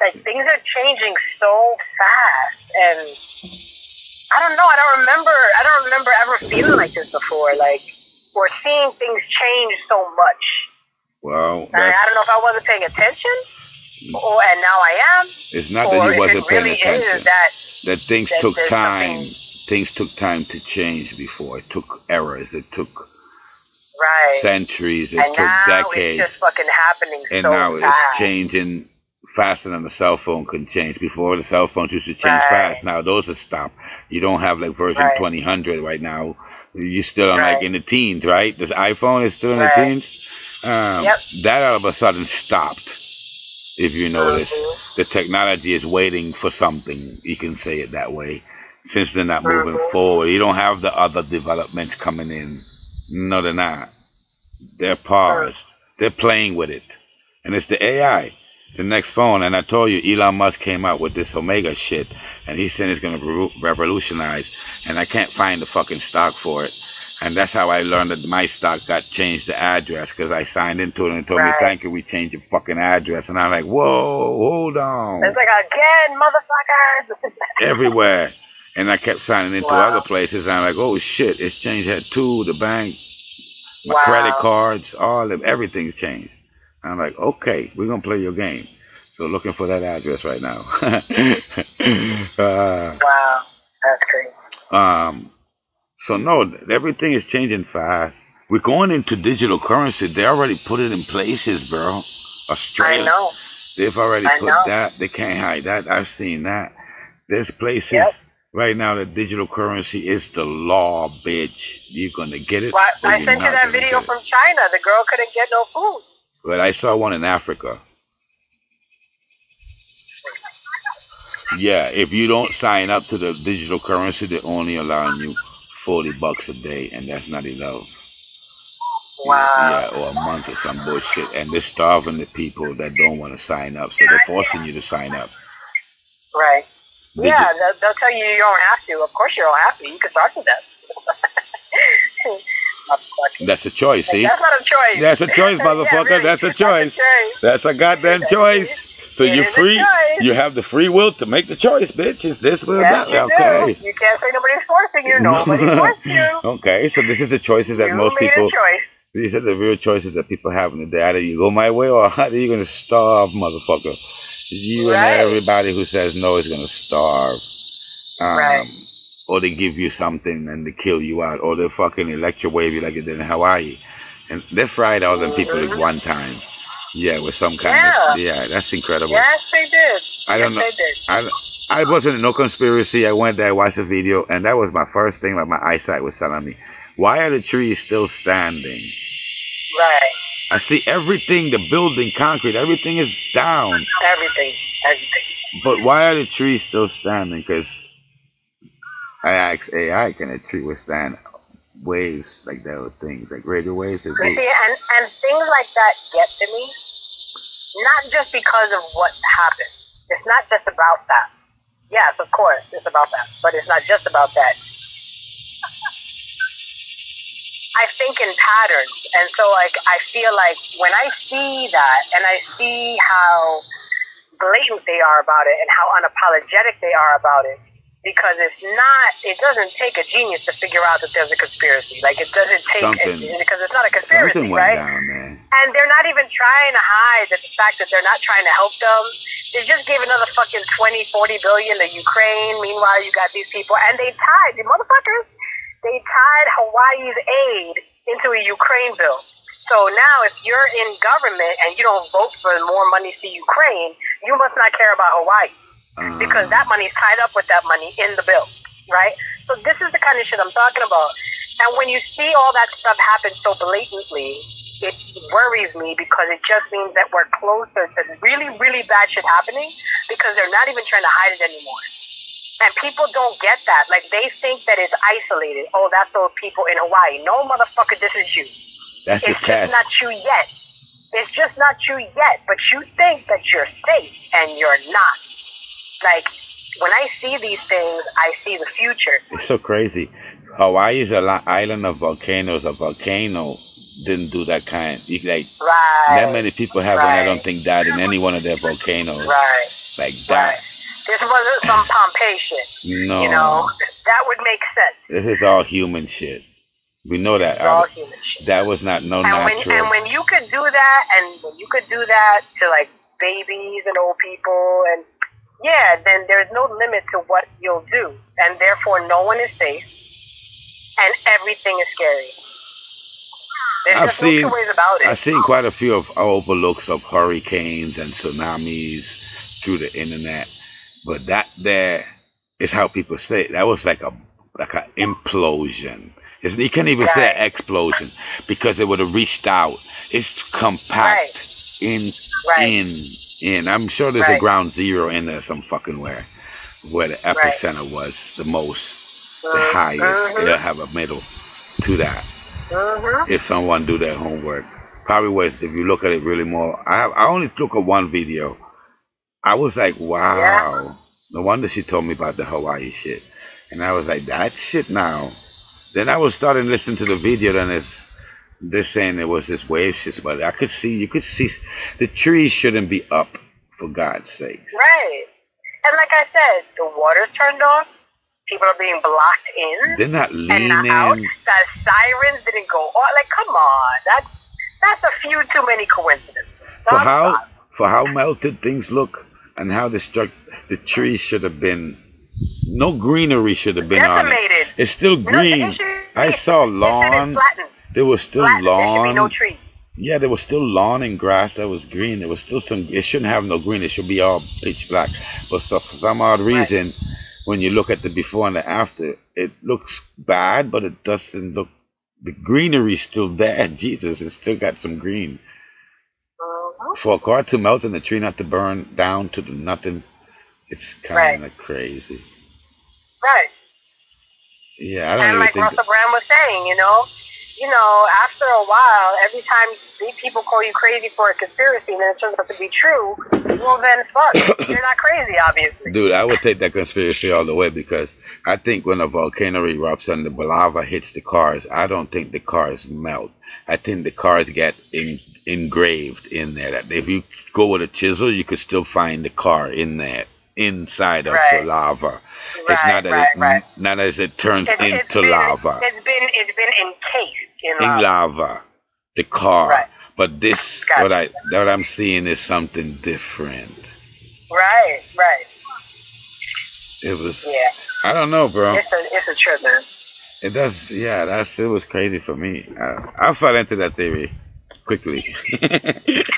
like things are changing so fast, and I don't know. I don't remember ever feeling like this before. Like, or seeing things change so much. Well, I don't know if I wasn't paying attention, and now I am. It's not that you wasn't paying really attention. That things that took there's time. something- Things took time to change before. It took errors. It took Right. centuries. It And took now decades. it's just fucking happening And so now fast. it's changing faster than the cell phone can change. Before, the cell phones used to change Right. fast. Now those are stopped. You don't have like version Right. 2000 right now. You're still on Right. like in the teens, right? This iPhone is still in the teens. Yep. That all of a sudden stopped. If you notice, the technology is waiting for something. You can say it that way. Since they're not moving forward, you don't have the other developments coming in. No, they're not. They're paused. They're playing with it. And it's the AI, the next phone. And I told you, Elon Musk came out with this Omega shit. And he said it's going to revolutionize. And I can't find the fucking stock for it. And that's how I learned that my stock got changed the address. Because I signed into it and told me, thank you, we changed your fucking address. And I'm like, whoa, hold on. It's like, again, motherfuckers. Everywhere. And I kept signing into other places. And I'm like, oh shit, it's changed that too. The bank, my credit cards, all of everything's changed. And I'm like, okay, we're gonna play your game. So looking for that address right now. Wow, that's crazy. So no, everything is changing fast. We're going into digital currency. They already put it in places, bro. Australia, I know. they've already I put know. that. They can't hide that. I've seen that. There's places. Right now, the digital currency is the law, bitch. You're going to get it. Well, or I you're sent you not that gonna video get it. from China. The girl couldn't get no food. But I saw one in Africa. Yeah, if you don't sign up to the digital currency, they're only allowing you $40 a day, and that's not enough. Wow. Yeah, or a month or some bullshit. And they're starving the people that don't want to sign up, so they're forcing you to sign up. Right. Yeah, they'll tell you you don't have to. Of course you don't have to. You can start to that. That's a choice, see? That's not a choice. That's a choice, motherfucker. Yeah, really. That's a choice. That's That's a choice. a goddamn choice. So It you're is a free. choice. You have the free will to make the choice, bitch. It's this will Yes, that. you Okay. do. You can't say nobody's forcing you. Nobody forced you. Okay, so this is the choices that You most made people. a choice. These are the real choices that people have in the day. Either you go my way or either you're gonna starve, motherfucker. You Right. and everybody who says no is gonna starve. Right. Or they give you something and they kill you out, or they fucking electrowave you like they did in Hawaii. And they fried all them people at one time. Yeah, with some kind of, that's incredible. Yes, they did. I don't know. Yes, they did. I wasn't in no conspiracy. I went there, I watched the video, and that was my first thing. Like my eyesight was telling me, why are the trees still standing? Right. I see everything, the building, concrete, everything is down. Everything. But why are the trees still standing? Because I asked AI, can a tree withstand waves like that or things like radio waves? You see, and things like that get to me, not just because of what happened. It's not just about that. Yes, of course, it's about that. But it's not just about that. I think in patterns. And so, like, I feel like when I see that and I see how blatant they are about it and how unapologetic they are about it, because it doesn't take a genius to figure out that there's a conspiracy. Like, it doesn't take, because it's not a conspiracy, something went right? down, man. And they're not even trying to hide the fact that they're not trying to help them. They just gave another fucking 20-40 billion to Ukraine. Meanwhile, you got these people, and they tied, the motherfuckers, they tied Hawaii's aid into a Ukraine bill. So now if you're in government and you don't vote for more money to Ukraine, you must not care about Hawaii. Because that money's tied up with that money in the bill, right? So this is the kind of shit I'm talking about. And when you see all that stuff happen so blatantly, it worries me because it just means that we're closer to really, really bad shit happening because they're not even trying to hide it anymore. And people don't get that. Like, they think that it's isolated. Oh, that's those people in Hawaii. No, motherfucker, this is you. That's the test. It's just not you yet. It's just not you yet. But you think that you're safe, and you're not. Like, when I see these things, I see the future. It's so crazy. Hawaii is an island of volcanoes. A volcano didn't do that kind. Like, Right. that many people haven't, I don't think, died in any one of their volcanoes. Right. like that. Right. This wasn't some Pompeii shit. No. You know, that would make sense. This is all human shit. We know that. It's all human shit. That was not and natural. When you could do that, and when you could do that to like babies and old people, and yeah, then there's no limit to what you'll do, and therefore no one is safe, and everything is scary. There's just no two ways about it. I've seen quite a few of overlooks of hurricanes and tsunamis through the internet, but that there is how people say it. That was like an implosion. You can't even say an explosion because it would have reached out. It's compact in. I'm sure there's a ground zero in there some fucking where the epicenter was the most, the highest. It'll have a middle to that. If someone do their homework, probably was. If you look at it really more, I only look at one video. I was like, wow. No wonder she told me about the Hawaii shit, and I was like, that shit now. Then I was starting to listen to the video, then they're saying it was this wave shit, but you could see the trees shouldn't be up, for God's sakes. Right. And like I said, the water's turned off, people are being blocked in. They're not leaning. And not out. The sirens didn't go on. Like, come on. That's a few too many coincidences. For how melted things look, and how the trees should have been. No greenery should have been on it. It's still green. I saw lawn. There was still lawn. There should be no tree. Yeah, there was still lawn and grass that was green. There was still some. It shouldn't have no green. It should be all pitch black. But for some odd reason, when you look at the before and the after, it looks bad, but it doesn't look. The greenery's still there. Jesus, it's still got some green. For a car to melt and the tree not to burn down to the nothing. It's kind of crazy. Right. Yeah, I don't and like Russell Brand was saying, you know, after a while, every time people call you crazy for a conspiracy and then it turns out to be true, well then fuck. You're not crazy, obviously. Dude, I would take that conspiracy all the way because I think when a volcano erupts and the lava hits the cars, I don't think the cars melt. I think the cars get engraved in there. That if you go with a chisel, you could still find the car in there. Inside of the lava. It's not that not as it turns into lava. It's been encased in lava. The car. But this what I'm seeing is something different. Right. It was I don't know, bro. It's a trip, man. It does it was crazy for me. I fell into that theory quickly.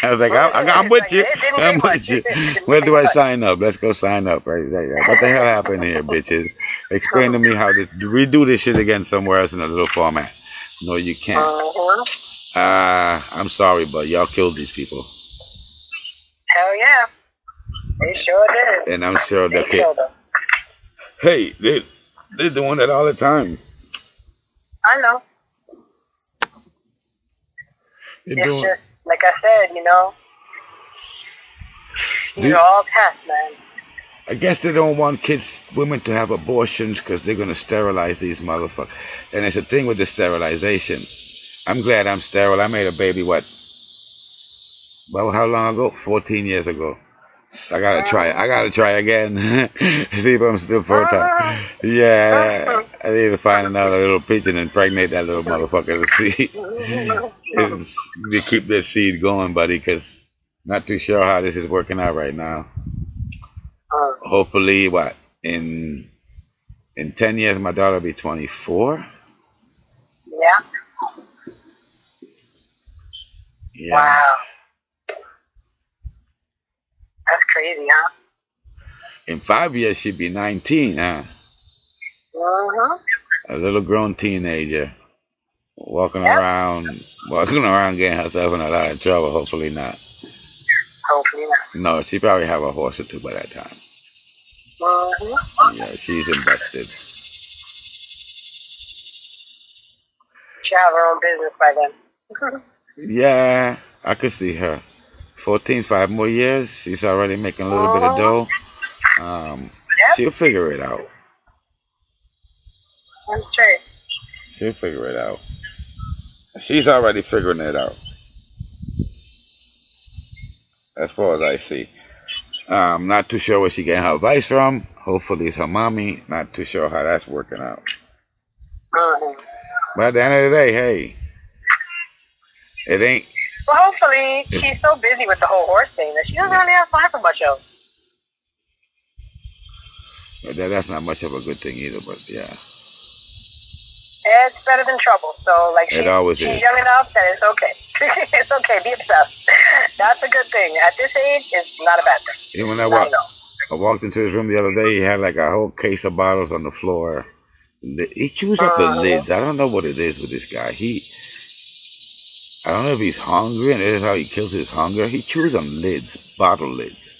I was like, I'm with you. I'm with you. Where do I sign up? Let's go sign up. Right? What the hell happened here, bitches? Explain to me how we do this shit again somewhere else in a little format. No, you can't. I'm sorry, but y'all killed these people. Hell yeah. They sure did. And I'm sure they killed them. Hey, they're doing that all the time. I know. It's just, like I said, these are all tests, man. I guess they don't want women to have abortions because they're going to sterilize these motherfuckers. And it's a thing with the sterilization. I'm glad I'm sterile. I made a baby, how long ago? 14 years ago. So I gotta try again. See if I'm still fertile. Yeah, I need to find another little pigeon and impregnate that little motherfucker to see. To keep this seed going, buddy, because not too sure how this is working out right now. Hopefully, in 10 years, my daughter will be 24. Yeah. Wow. That's crazy, huh? In 5 years, she'd be 19, huh? A little grown teenager. Walking around getting herself in a lot of trouble. Hopefully not. No, she probably have a horse or two by that time. Yeah, she's invested. She have her own business by then. Yeah, I could see her. 5 more years. She's already making a little bit of dough. She'll figure it out. That's true. She'll figure it out. She's already figuring it out. As far as I see. I'm not too sure where she getting her advice from. Hopefully it's her mommy. Not too sure how that's working out. But at the end of the day, hey, it ain't. Well, hopefully she's so busy with the whole horse thing that she doesn't really have time for much else. But that's not much of a good thing either. But yeah, it's better than trouble. So like it always she's is. young enough that it's okay. It's okay. Be obsessed. That's a good thing. At this age, it's not a bad thing. Even when I walked into his room the other day, he had like a whole case of bottles on the floor. He chews up the lids. I don't know what it is with this guy. I don't know if he's hungry and this is how he kills his hunger. He chews on lids, bottle lids.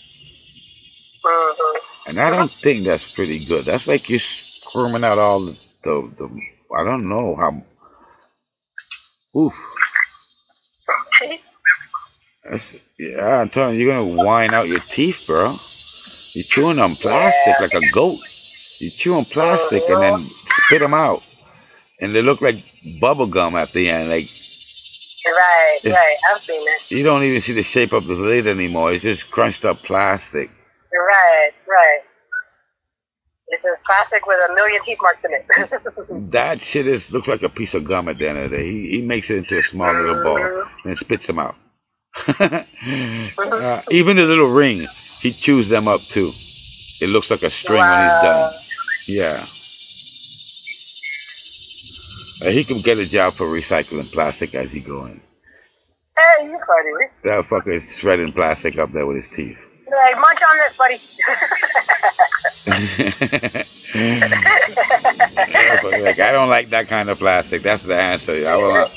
And I don't think that's pretty good. That's like you're squirming out all the I don't know how. Oof. Yeah, I'm telling you, you're gonna whine out your teeth, bro. You're chewing on plastic like a goat. You chew on plastic and then spit them out, and they look like bubble gum at the end. Like right, I've seen it. You don't even see the shape of the lid anymore. It's just crunched up plastic. Right. It's just plastic with a million teeth marks in it. That shit looks like a piece of gum at the end of the day. He makes it into a small little ball and spits them out. Even the little ring, he chews them up too. It looks like a string when he's done. Yeah. He could get a job for recycling plastic as he going. Hey, you funny. That fucker is shredding plastic up there with his teeth. Like, munch on this, buddy. Like, I don't like that kind of plastic. That's the answer. I'm like,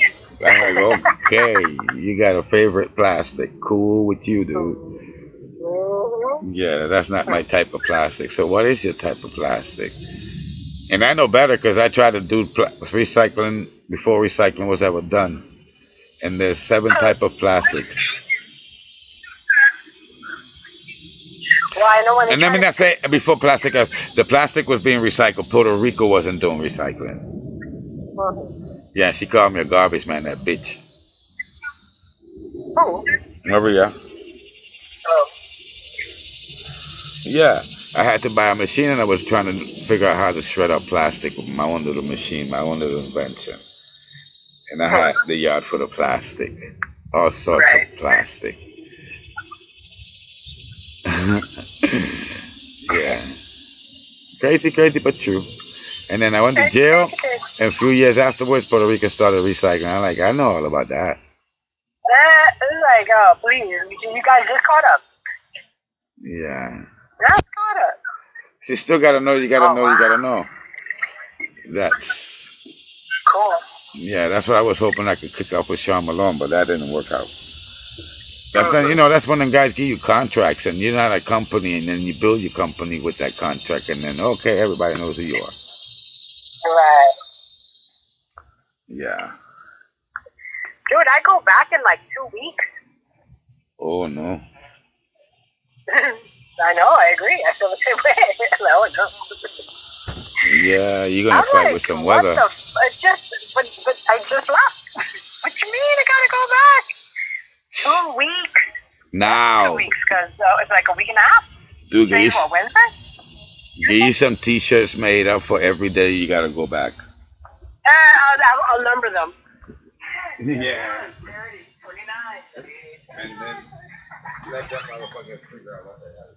okay, you got a favorite plastic. Cool with you, dude. Yeah, that's not my type of plastic. So what is your type of plastic? And I know better because I tried to do recycling before recycling was ever done. And there's 7 types of plastics. Well, I know when and let me not say before plastic, the plastic was being recycled. Puerto Rico wasn't doing recycling. Yeah, she called me a garbage man, that bitch. Oh. Over here. Oh. Yeah, I had to buy a machine and I was trying to figure out how to shred up plastic with my own little machine, my own little invention. And I had the yard full of plastic, all sorts of plastic. Yeah, crazy but true. And then I went to jail, and a few years afterwards Puerto Rico started recycling. I'm like, I know all about that. It's like, oh please, you guys just caught up. Yeah, just caught up. So you still gotta know, you gotta know. That's cool. Yeah, that's what I was hoping I could kick off with Sean Malone, but that didn't work out. That's when them guys give you contracts and you're not a company, and then you build your company with that contract, and then okay, everybody knows who you are. Right. Yeah. Dude, I go back in like 2 weeks. Oh no. I know, I agree. I feel the same way. No. Yeah, you're gonna fight with some weather. But I just left. What you mean? I gotta go back. 2 weeks. Now. 2 weeks, because it's like a week and a half. Dude, Wednesday? Get you some t-shirts made up for every day you gotta go back. I'll number them. Yeah. 30, 29. And then let that motherfucker figure out what the hell.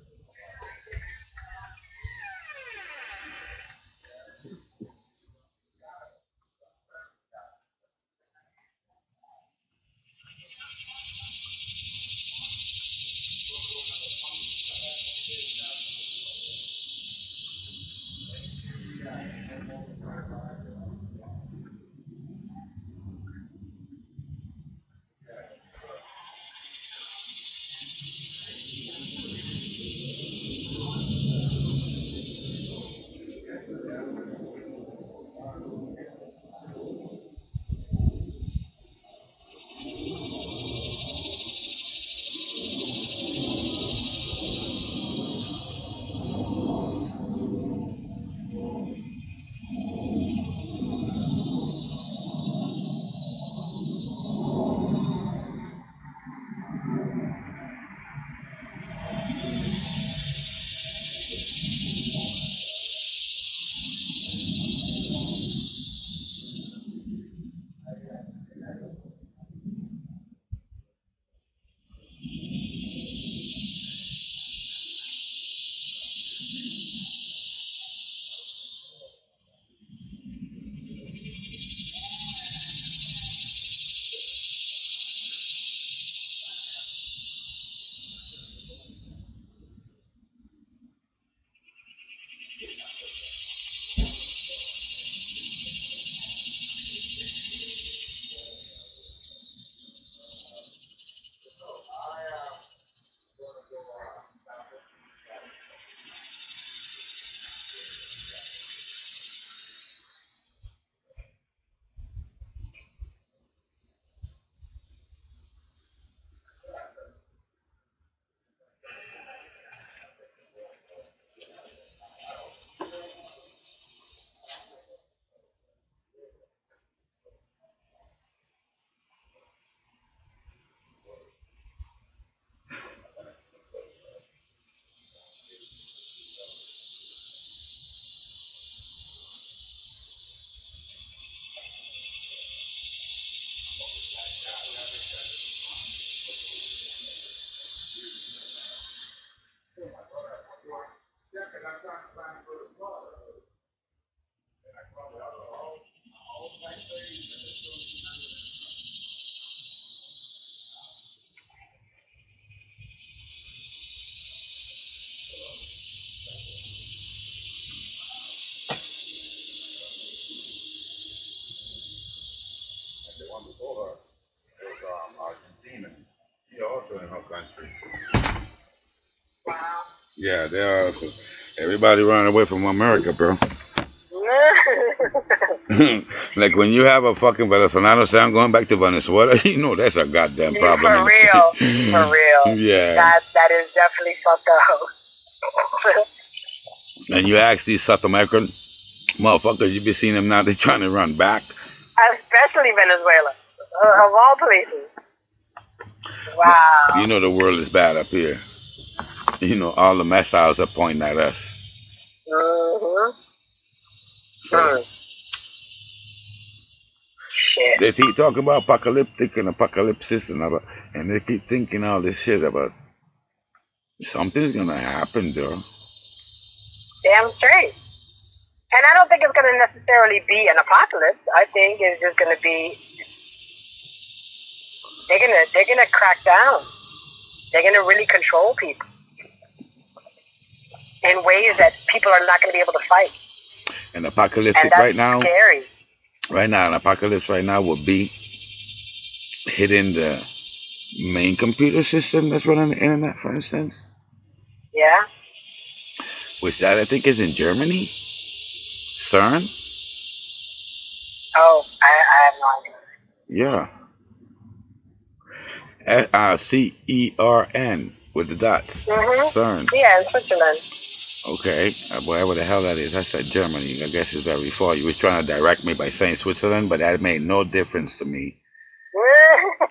before her was Argentina. She also in her country. Wow. Yeah, they are also. Everybody running away from America, bro. Like when you have a fucking Venezolano sound going back to Venezuela, you know that's a goddamn problem. For real. For real. Yeah. That is definitely fucked up. And you ask these South American motherfuckers, you be seeing them now, they're trying to run back. Especially Venezuela. Of all places. Wow. You know the world is bad up here. You know, all the missiles are pointing at us. Mm-hmm. Shit. They keep talking about apocalyptic and apocalypsis and they keep thinking all this shit about something's gonna happen, though. Damn straight. And I don't think it's gonna necessarily be an apocalypse. I think it's just gonna be they're gonna crack down. They're gonna really control people in ways that people are not gonna be able to fight. And apocalyptic and that's right now. Scary. Right now, an apocalypse right now would be hitting the main computer system that's running the internet, for instance. Yeah. Which that I think is in Germany. CERN. Oh, I have no idea. Yeah. CERN with the dots. Mm-hmm. CERN. Yeah, in Switzerland. Okay, whatever the hell that is, I said Germany. I guess it's very far. You was trying to direct me by saying Switzerland, but that made no difference to me.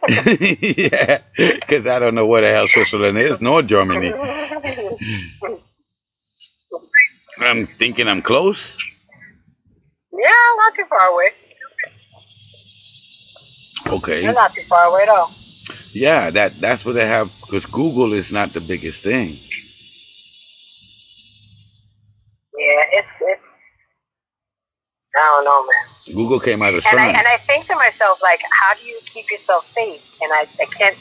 Yeah, because I don't know where the hell Switzerland is, nor Germany. I'm thinking I'm close. Yeah, not too far away. Okay. You're not too far away at all. Yeah, that's what they have, because Google is not the biggest thing. Yeah, it's I don't know, man. Google came out of CERN. And I think to myself, like, how do you keep yourself safe? And I can't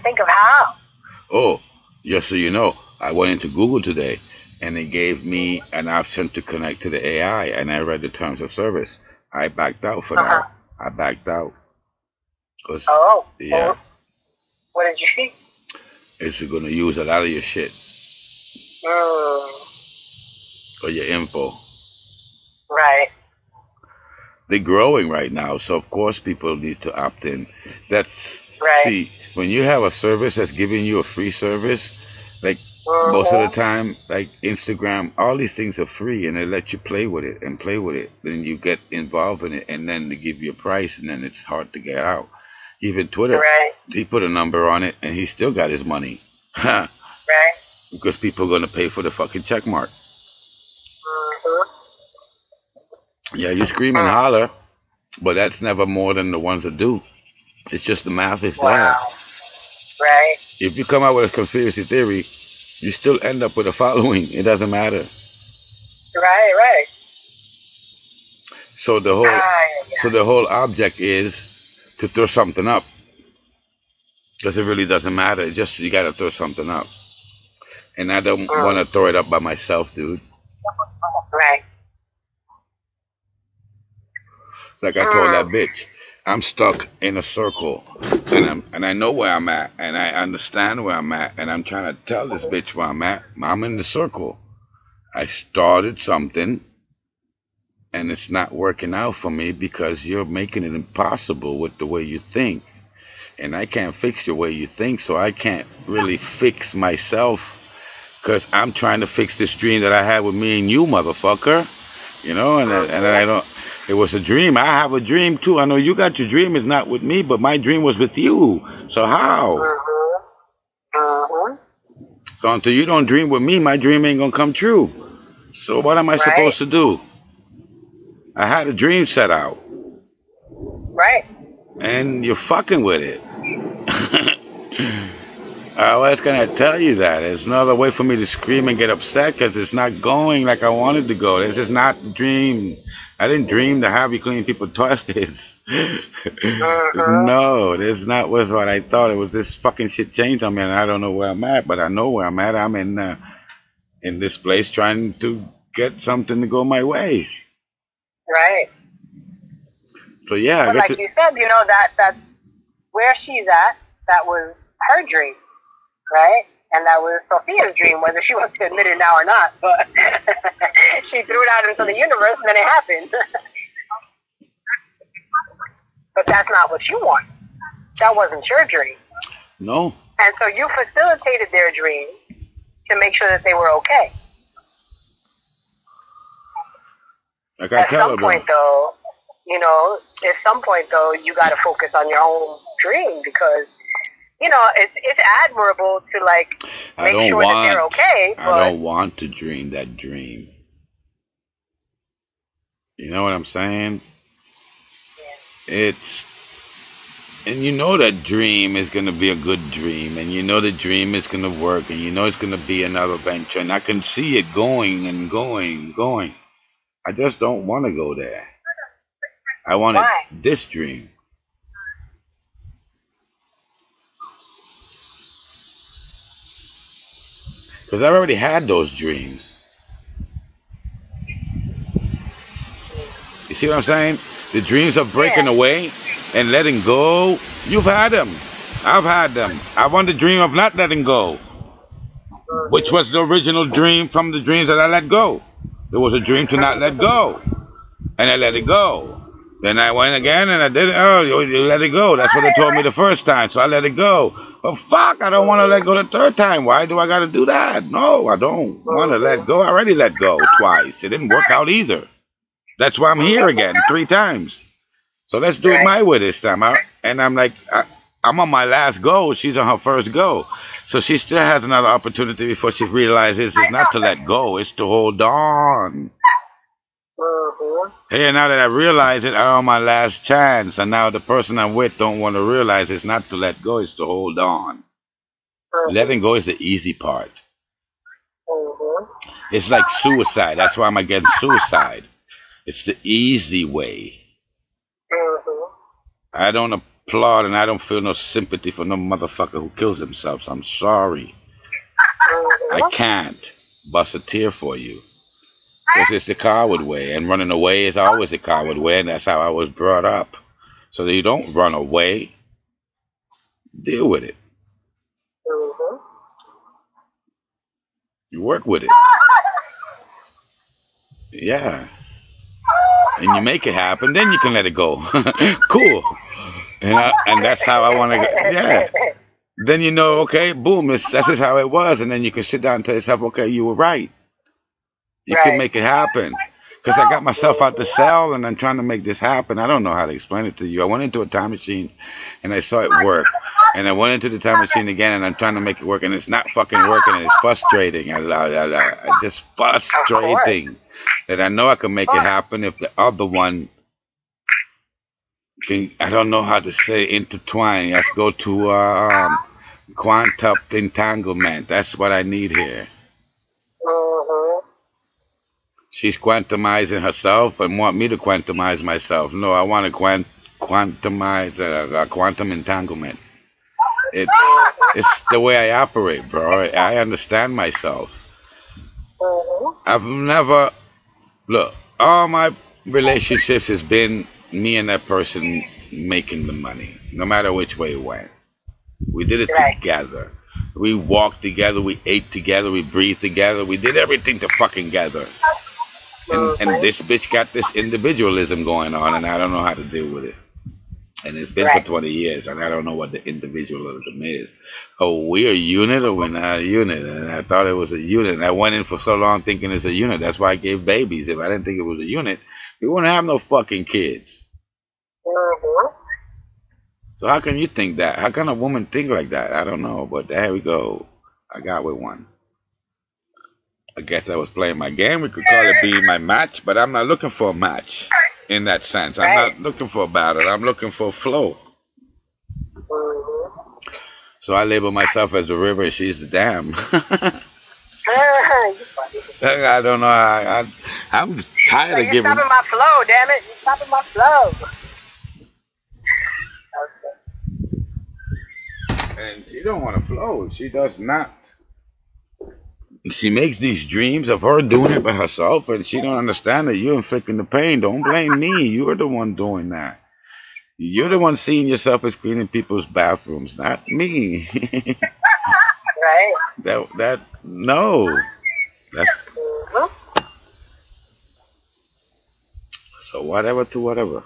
think of how. Oh, just so you know, I went into Google today, and it gave me an option to connect to the AI, and I read the terms of service. I backed out for now. I backed out. Cause, yeah. Oh. What did you see? It's going to use a lot of your shit. Or your info. Right. They're growing right now, so of course people need to opt in. That's right. See, when you have a service that's giving you a free service, like most of the time, like Instagram, all these things are free, and they let you play with it and play with it. Then you get involved in it, and then they give you a price, and then it's hard to get out. Even Twitter, right. He put a number on it, and he still got his money. Right. Because people are going to pay for the fucking check mark. Yeah, you scream and holler, but that's never more than the ones that do. It's just the math is there. Right. If you come out with a conspiracy theory, you still end up with a following. It doesn't matter. Right. So the whole object is to throw something up. Because it really doesn't matter. It's just you gotta throw something up. And I don't want to throw it up by myself, dude. Right. Like I told that bitch, I'm stuck in a circle, and I know where I'm at, and I understand where I'm at, and I'm trying to tell this bitch where I'm at. I'm in the circle. I started something, and it's not working out for me because you're making it impossible with the way you think, and I can't fix your way you think, so I can't really fix myself because I'm trying to fix this dream that I had with me and you, motherfucker. You know, and I don't. It was a dream. I have a dream too. I know you got your dream. It's not with me, but my dream was with you. So how? So until you don't dream with me, my dream ain't gonna come true. So what am I supposed to do? I had a dream set out. Right. And you're fucking with it. I was gonna tell you that. There's no other way for me to scream and get upset because it's not going like I wanted to go. This is not the dream. I didn't dream to have you clean people's toilets. No, this not was what I thought. It was this fucking shit changed on me, and I don't know where I'm at, but I know where I'm at. I'm in this place trying to get something to go my way. Right. So yeah, but like you said, you know, that's where she's at. That was her dream, right? And that was Sophia's dream, whether she wants to admit it now or not. But she threw it out into the universe, and then it happened. But that's not what you want. That wasn't your dream. No. And so you facilitated their dream to make sure that they were okay. Like I tell her, though, you know, at some point, though, you got to focus on your own dream because, you know, it's admirable to, like, make sure that they're okay. But I don't want to dream that dream. You know what I'm saying? Yeah. And you know that dream is going to be a good dream, and you know the dream is going to work, and you know it's going to be another venture, and I can see it going and going and going. I just don't want to go there. I wanted this dream. Because I've already had those dreams. You see what I'm saying? The dreams of breaking away and letting go, you've had them. I've had them. I want the dream of not letting go, which was the original dream from the dreams that I let go. There was a dream to not let go, and I let it go. Then I went again, and I did it. Oh, you let it go. That's what they told me the first time, so I let it go. But fuck, I don't want to let go the third time. Why do I got to do that? No, I don't want to let go. I already let go twice. It didn't work out either. That's why I'm here again 3 times. So let's do it my way this time. And I'm like, I'm on my last go. She's on her first go. So she still has another opportunity before she realizes it's not to let go, it's to hold on. Hey, now that I realize it, I'm on my last chance. And now the person I'm with don't want to realize it's not to let go, it's to hold on. Letting go is the easy part. It's like suicide. That's why I'm against suicide. It's the easy way. I don't applaud and I don't feel no sympathy for no motherfucker who kills himself. So I'm sorry. I can't bust a tear for you. Because it's the coward way. And running away is always the coward way. And that's how I was brought up. So that you don't run away. Deal with it. You work with it. Yeah. And you make it happen, then you can let it go. Cool. And that's how I want to go. Yeah. Then you know, okay, boom, that's just how it was. And then you can sit down and tell yourself, okay, you were right. You can make it happen. Because I got myself out the cell and I'm trying to make this happen. I don't know how to explain it to you. I went into a time machine and I saw it work. And I went into the time machine again and I'm trying to make it work and it's not fucking working and it's frustrating. It's just frustrating. That I know I can make it happen if the other one can, I don't know how to say intertwine. Let's go to quantum entanglement. That's what I need here. She's quantumizing herself and want me to quantumize myself. No, I want to quantumize quantum entanglement. It's the way I operate, bro. I understand myself. I've never... Look, all my relationships has been me and that person making the money, no matter which way it went. We did it together. We walked together, we ate together, we breathed together, we did everything together. And this bitch got this individualism going on, and I don't know how to deal with it. And it's been for 20 years, and I don't know what the individualism is. Oh, we're a unit or we're not a unit? And I thought it was a unit. And I went in for so long thinking it's a unit. That's why I gave babies. If I didn't think it was a unit, we wouldn't have no fucking kids. So how can you think that? How can a woman think like that? I don't know, but there we go. I got with one. I guess I was playing my game. We could call it being my match, but I'm not looking for a match. In that sense, I'm not looking for a battle. I'm looking for a flow. So I label myself as the river and she's the dam. I don't know. I'm tired of giving... You're stopping my flow, damn it. You're stopping my flow. And she don't want to flow. She does not. She makes these dreams of her doing it by herself, and she don't understand that you're inflicting the pain. Don't blame me. You're the one doing that. You're the one seeing yourself as cleaning people's bathrooms, not me. Right. No. That's so whatever to whatever.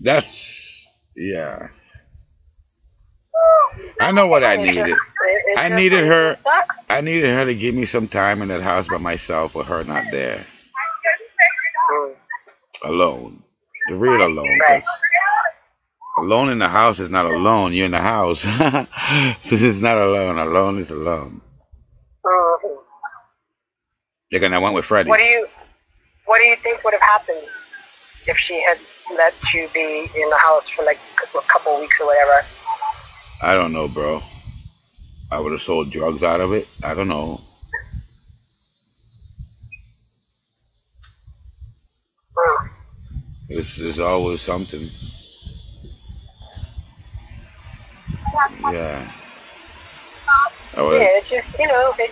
That's yeah. I know what I needed. I needed her. I needed her to give me some time in that house by myself with her not there. Alone. The real alone. 'Cause alone in the house is not alone. You're in the house. So it's not alone. Alone is alone. Like when I went with Freddie. What do you think would have happened if she had let you be in the house for like a couple weeks or whatever? I don't know, bro. I would have sold drugs out of it. I don't know. There's always something. Yeah. Yeah, it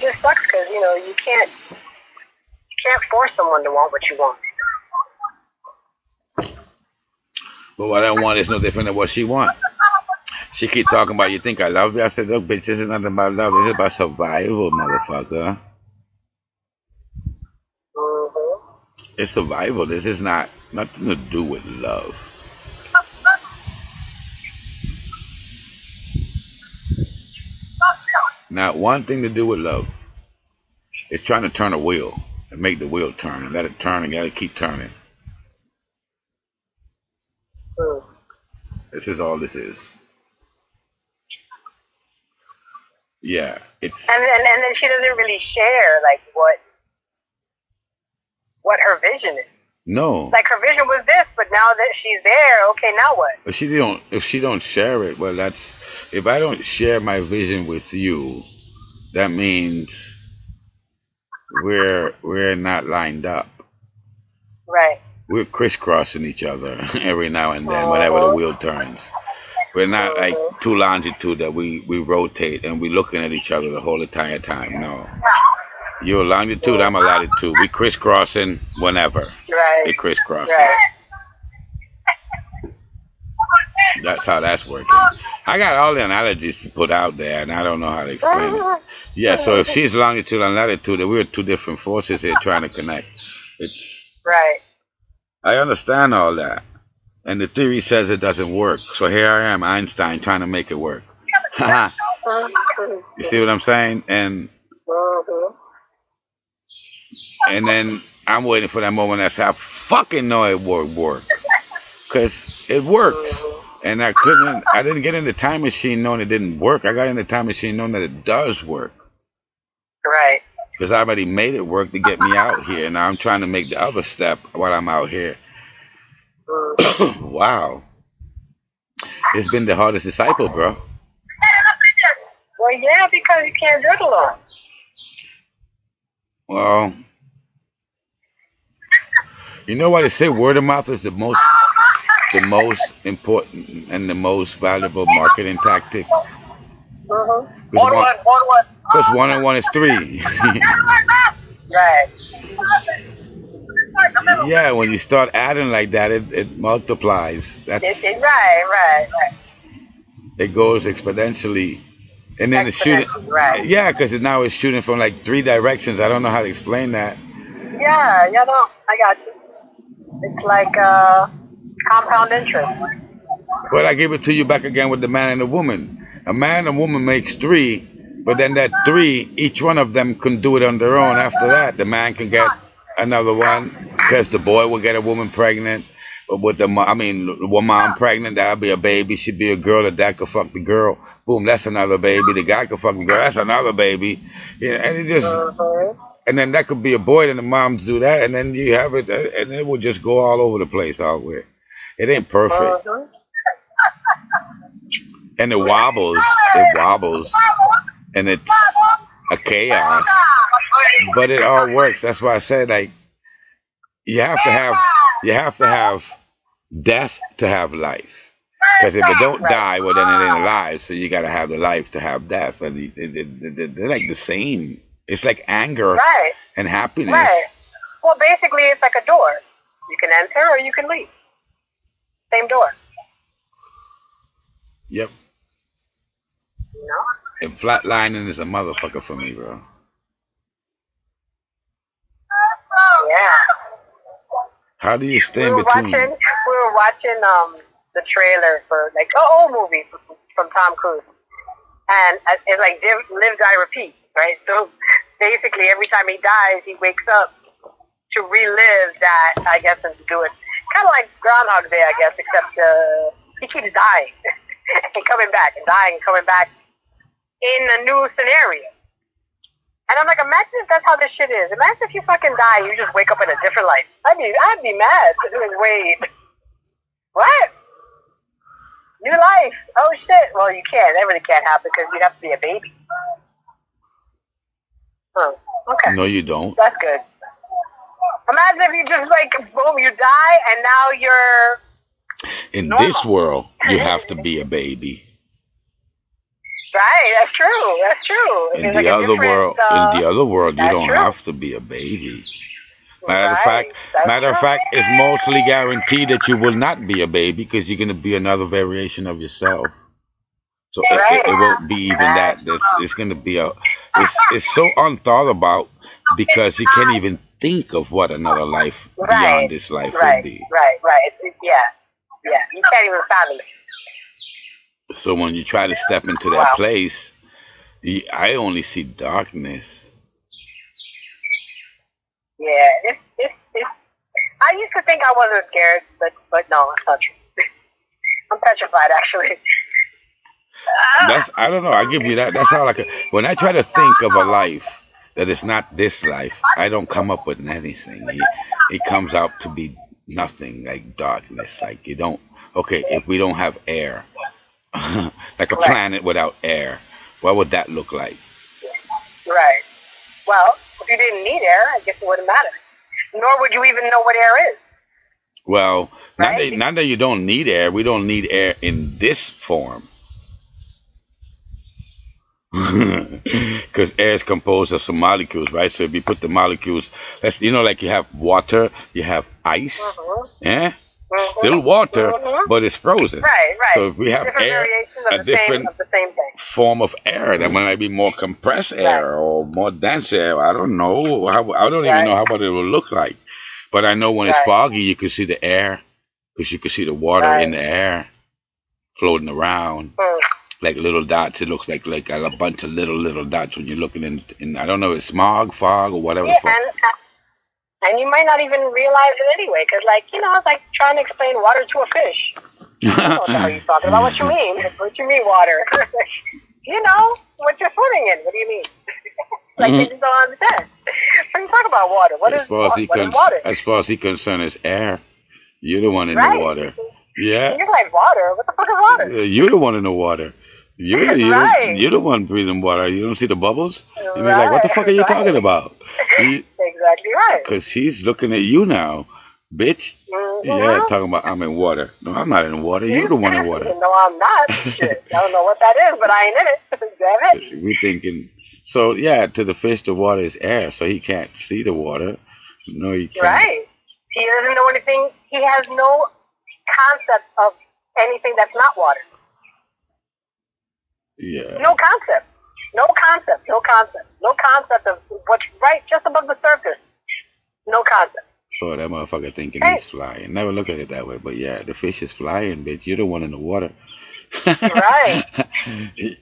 just sucks because you can't force someone to want what you want. But what I want is no different than what she wants. She keep talking about, you think I love you? I said, look, bitch, this is nothing about love. This is about survival, motherfucker. It's survival. This is nothing to do with love. Not one thing to do with love. It's trying to turn a wheel and make the wheel turn and let it turn and let it keep turning. This is all this is. Yeah, it's. And then she doesn't really share like what her vision is. No. Like her vision was this, but now that she's there, okay, now what? But if she don't share it, well, if I don't share my vision with you, that means we're not lined up. Right. We're crisscrossing each other every now and then, whenever the wheel turns. We're not like two longitude that we rotate and we're looking at each other the whole entire time. No. You're a longitude, I'm a latitude. We crisscrossing whenever. Right. It crisscrosses. Right. That's how that's working. I got all the analogies to put out there, and I don't know how to explain it. Yeah, so if she's longitude and latitude, then we're two different forces here trying to connect. It's right. I understand all that. And the theory says it doesn't work. So here I am, Einstein, trying to make it work. You see what I'm saying? And then I'm waiting for that moment that's how I fucking know it won't work. Because it works. And I didn't get in the time machine knowing it didn't work. I got in the time machine knowing that it does work. Right. Because I already made it work to get me out here. Now I'm trying to make the other step while I'm out here. Wow. It's been the hardest disciple, bro. Well, yeah, because you can't do it alone. Well, you know what they say? Word of mouth is the most important and the most valuable marketing tactic. Because 1 and 1 is 3. Right. Yeah, when you start adding like that, it multiplies. Right. It goes exponentially. And then it's shooting. Right. Yeah, because now it's shooting from like 3 directions. I don't know how to explain that. Yeah, no, I got you. It's like compound interest. Well, I give it to you back again with the man and the woman. A man and a woman makes 3, but then that 3, each one of them can do it on their own. After that, the man can get another one because the boy will get a woman pregnant. With the mom pregnant, that'll be a baby. She'd be a girl. The dad could fuck the girl. Boom, that's another baby. The guy could fuck the girl. That's another baby. Yeah, and it just, and then that could be a boy. And the moms do that, and then you have it, and it will just go all over the place out there. It ain't perfect, and it wobbles, and it's a chaos, but it all works. That's why I said like you have to have death to have life. Because if it don't die, well, then it ain't alive. So you got to have the life to have death. And they're like the same. It's like anger and happiness. Right. Well, basically, it's like a door. You can enter or you can leave. Same door. Yep. You know? And flatlining is a motherfucker for me, bro. Yeah. How do you stay in between? We were watching the trailer for like an old movie from Tom Cruise, and it's like live, die, repeat, right? So basically, every time he dies, he wakes up to relive that, I guess, and to do it kind of like Groundhog Day, I guess, except he keeps dying and coming back and dying and coming back in a new scenario. And I'm like, imagine if that's how this shit is. Imagine if you fucking die, you just wake up in a different life. I'd be mad. Like, wait, what? New life? Oh shit! Well, you can't. That really can't happen because you'd have to be a baby. Oh, okay. No, you don't. That's good. Imagine if you just like boom, you die, and now you're in normal. This world. You have to be a baby. Right, that's true. That's true. In the other world, you don't have to be a baby. Matter of fact, it's mostly guaranteed that you will not be a baby because you're gonna be another variation of yourself. So it won't be even that. It's gonna be it's so unthought about because you can't even think of what another life beyond this life would be. Right. Yeah. You can't even fathom it. So when you try to step into that place, I only see darkness. Yeah, it's. I used to think I wasn't scared, but no, it's not true. I'm petrified, actually. I don't know. I give you that. That's all I can. When I try to think of a life that is not this life, I don't come up with anything. It comes out to be nothing, like darkness. Like you don't. Okay, if we don't have air. Like a planet without air, what would that look like? Right. Well, if you didn't need air, I guess it wouldn't matter. Nor would you even know what air is. Well, not that you don't need air. We don't need air in this form. Because air is composed of some molecules, right? So if you put the molecules, like you have water, you have ice, yeah? Still water, but it's frozen. Right. So if we have air, a different form of air that might be more compressed air or more dense air. I don't know. I don't even know what it will look like. But I know when it's foggy, you can see the air because you can see the water in the air floating around like little dots. It looks like a bunch of little dots when you're looking in I don't know, it's smog, fog, or whatever. Yeah, and you might not even realize it anyway, because, it's like trying to explain water to a fish. I don't know what the hell you're talking about. What you mean? What you mean, water? What you're swimming in. What do you mean? They just don't understand. When you talk about water, what is water? As far as he's concerned, it's air. You're the one in the water. Yeah. You're like, water? What the fuck is water? You're the one in the water. You're the one breathing water. You don't see the bubbles? You're like, what the fuck are you talking about? Exactly right. Because he's looking at you now, bitch. Yeah, talking about I'm in water. No, I'm not in water. You're the one in water. No, I'm not. Shit. I don't know what that is, but I ain't in it. Damn it. We're thinking. So, yeah, to the fish, the water is air, so he can't see the water. No, he can't. Right. He doesn't know anything. He has no concept of anything that's not water. Yeah. No concept of what's right just above the surface. No concept. Oh, that motherfucker thinking he's flying. Never look at it that way, but yeah, the fish is flying, bitch. You're the one in the water. Right.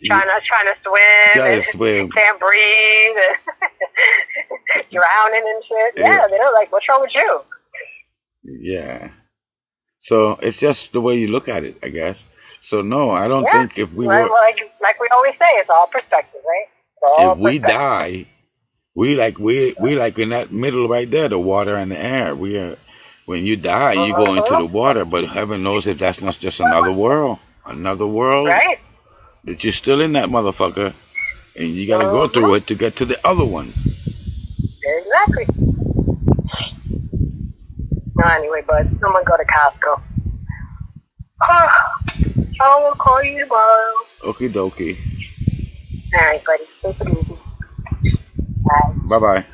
Trying to swim. Can't breathe. Drowning and shit. Yeah, they're like, what's wrong with you? Yeah. So it's just the way you look at it, I guess. So no, I don't think if we were like we always say, it's all perspective, right? If we die, we like in that middle right there, the water and the air. When you die, you go into the water, but heaven knows if that's not just another world, right? That you're still in that motherfucker, and you got to go through it to get to the other one. Exactly. Anyway, bud, I'm gonna go to Costco. I will call you tomorrow. Okie dokie. All right, buddy. Take it easy. Bye. Bye-bye.